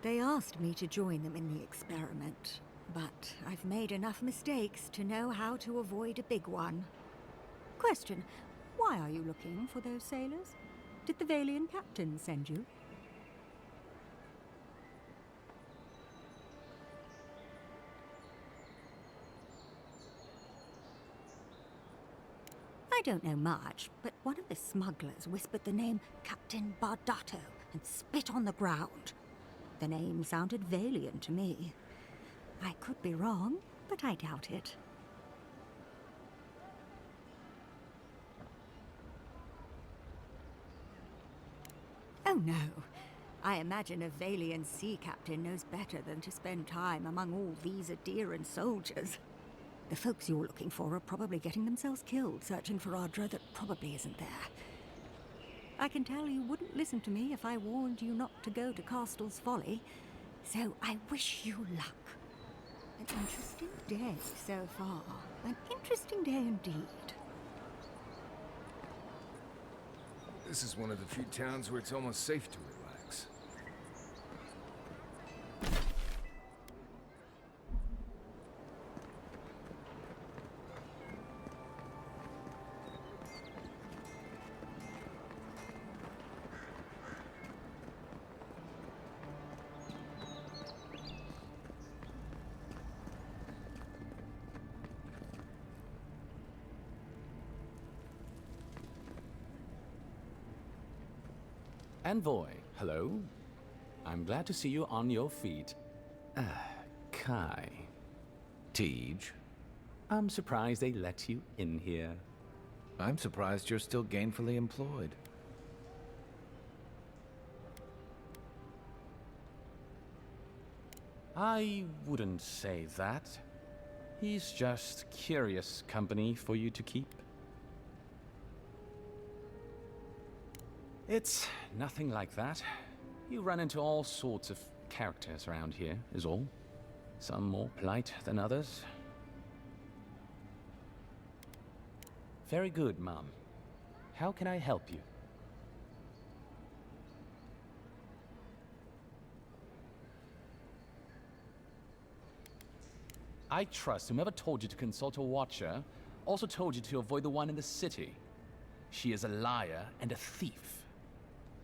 They asked me to join them in the experiment, but I've made enough mistakes to know how to avoid a big one. Question, why are you looking for those sailors? Did the Valian captain send you? I don't know much, but one of the smugglers whispered the name Captain Bardato and spit on the ground. The name sounded Valian to me. I could be wrong, but I doubt it. Oh no. I imagine a Valian sea captain knows better than to spend time among all these Adiran soldiers. The folks you're looking for are probably getting themselves killed searching for Ardra that probably isn't there. I can tell you wouldn't listen to me if I warned you not to go to Castel's Folly, so I wish you luck. An interesting day so far. An interesting day indeed. This is one of the few towns where it's almost safe to relax. Envoy, hello. I'm glad to see you on your feet. Kai. Tej. I'm surprised they let you in here. I'm surprised you're still gainfully employed. I wouldn't say that. He's just curious company for you to keep. It's nothing like that. You run into all sorts of characters around here, is all. Some more polite than others. Very good, Mum. How can I help you? I trust whomever told you to consult a watcher also told you to avoid the one in the city. She is a liar and a thief.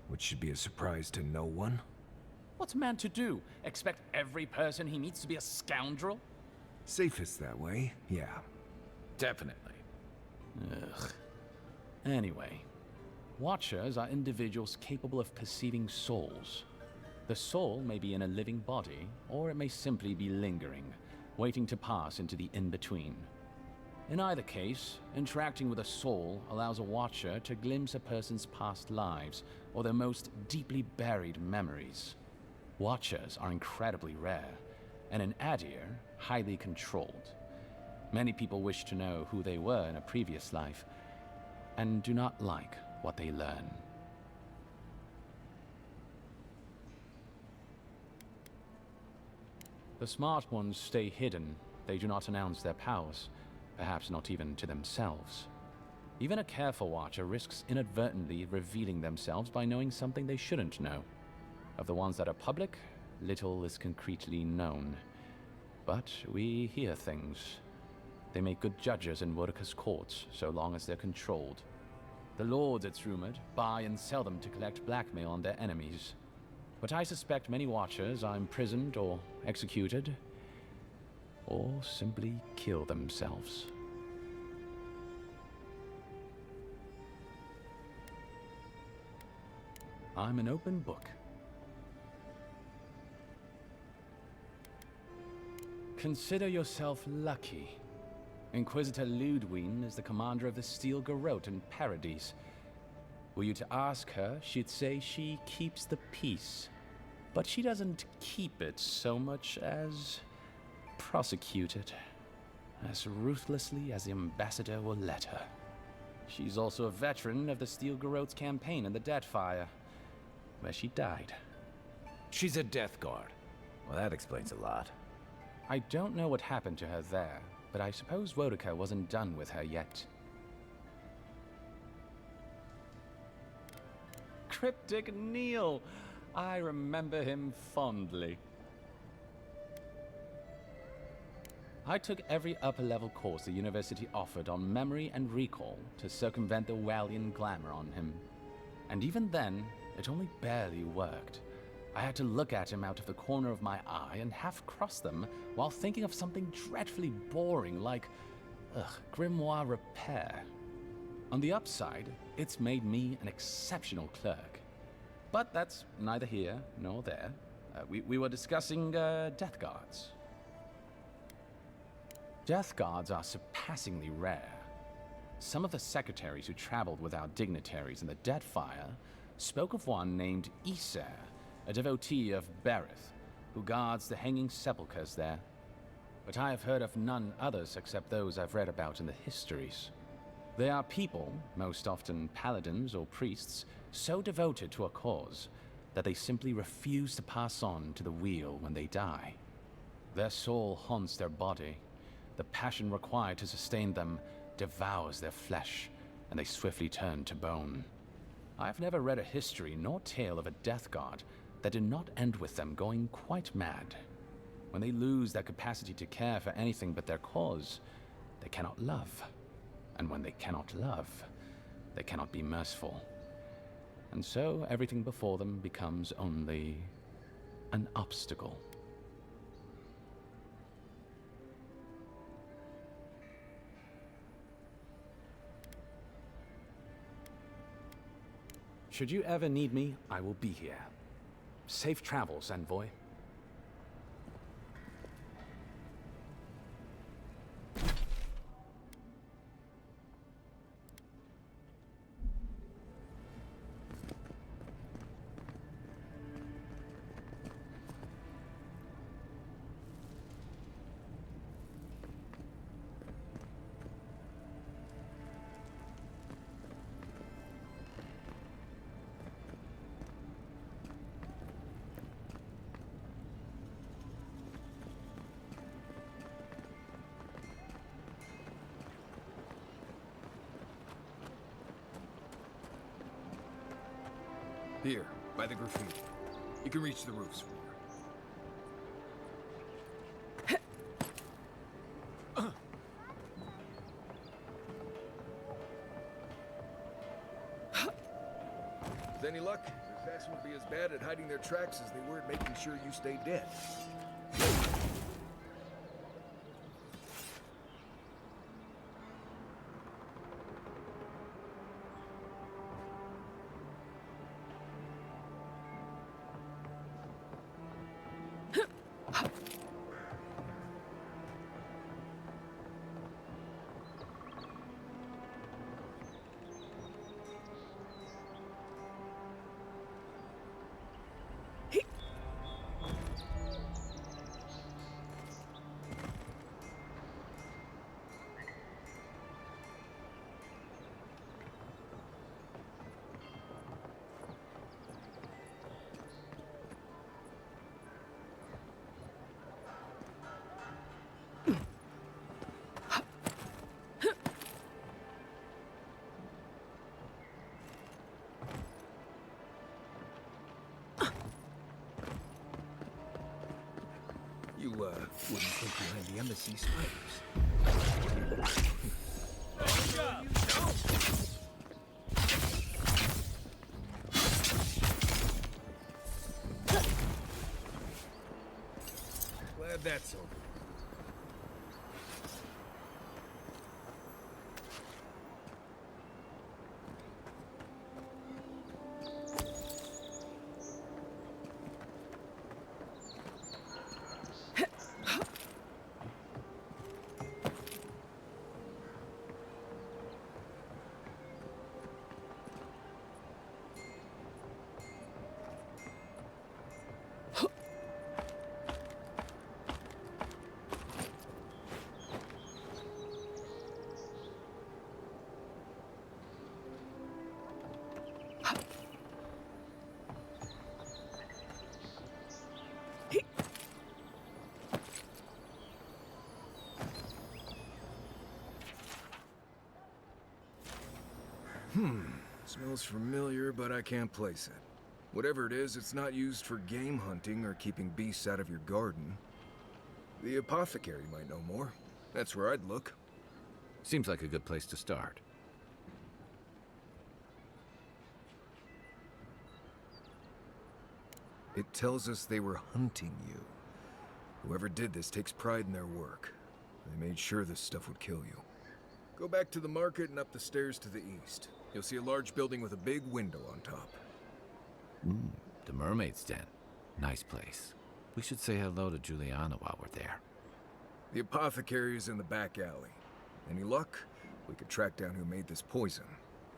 Which should be a surprise to no one. What's a man to do? Expect every person he meets to be a scoundrel? Safest that way, yeah. Definitely. Ugh. Anyway, watchers are individuals capable of perceiving souls. The soul may be in a living body, or it may simply be lingering, waiting to pass into the in-between. In either case, interacting with a soul allows a watcher to glimpse a person's past lives or their most deeply buried memories. Watchers are incredibly rare, and in Adir, highly controlled. Many people wish to know who they were in a previous life, and do not like what they learn. The smart ones stay hidden. They do not announce their powers, perhaps not even to themselves. Even a careful watcher risks inadvertently revealing themselves by knowing something they shouldn't know. Of the ones that are public, little is concretely known. But we hear things. They make good judges in Wodika's courts, so long as they're controlled. The lords, it's rumored, buy and sell them to collect blackmail on their enemies. But I suspect many watchers are imprisoned or executed, or simply kill themselves. I'm an open book. Consider yourself lucky. Inquisitor Ludwine is the commander of the Steel Garrote in Paradise. Were you to ask her, she'd say she keeps the peace. But she doesn't keep it so much as prosecute it. As ruthlessly as the ambassador will let her. She's also a veteran of the Steel Garrote's campaign in the Deathfire, where she died. She's a Death Guard. Well, that explains a lot. I don't know what happened to her there, but I suppose Wodika wasn't done with her yet. Cryptic Neil! I remember him fondly. I took every upper-level course the university offered on memory and recall to circumvent the Wallian glamour on him. And even then, it only barely worked. I had to look at him out of the corner of my eye and half cross them while thinking of something dreadfully boring like, grimoire repair. On the upside, it's made me an exceptional clerk. But that's neither here nor there. We were discussing Death Guards. Death Guards are surpassingly rare. Some of the secretaries who traveled with our dignitaries in the Deathfire spoke of one named Iser, a devotee of Berith, who guards the hanging sepulchres there. But I have heard of none others except those I've read about in the histories. They are people, most often paladins or priests, so devoted to a cause that they simply refuse to pass on to the wheel when they die. Their soul haunts their body. The passion required to sustain them devours their flesh, and they swiftly turn to bone. I've never read a history nor tale of a Death Guard that did not end with them going quite mad. When they lose their capacity to care for anything but their cause, they cannot love. And when they cannot love, they cannot be merciful. And so everything before them becomes only an obstacle. Should you ever need me, I will be here. Safe travels, Envoy. Here, by the graffiti. You can reach the roofs from here. With any luck, the assassin will be as bad at hiding their tracks as they were at making sure you stay dead. You, wouldn't think behind the embassy spiders. Glad that's over. Smells familiar, but I can't place it. Whatever it is, it's not used for game hunting or keeping beasts out of your garden. The apothecary might know more. That's where I'd look. Seems like a good place to start. It tells us they were hunting you. Whoever did this takes pride in their work. They made sure this stuff would kill you. Go back to the market and up the stairs to the east. You'll see a large building with a big window on top. The Mermaid's Den. Nice place. We should say hello to Juliana while we're there. The apothecary is in the back alley. Any luck, we could track down who made this poison.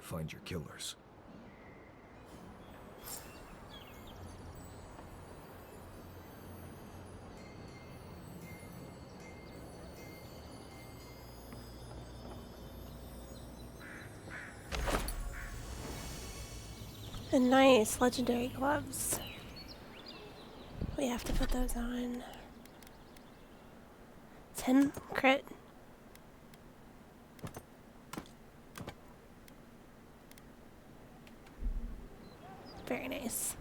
Find your killers. And nice legendary gloves. We have to put those on. 10 crit. Very nice.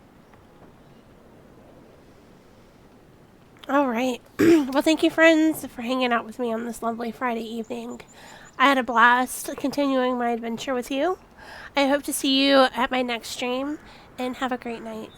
Alright. Well, thank you, friends, for hanging out with me on this lovely Friday evening. I had a blast continuing my adventure with you. I hope to see you at my next stream, and have a great night.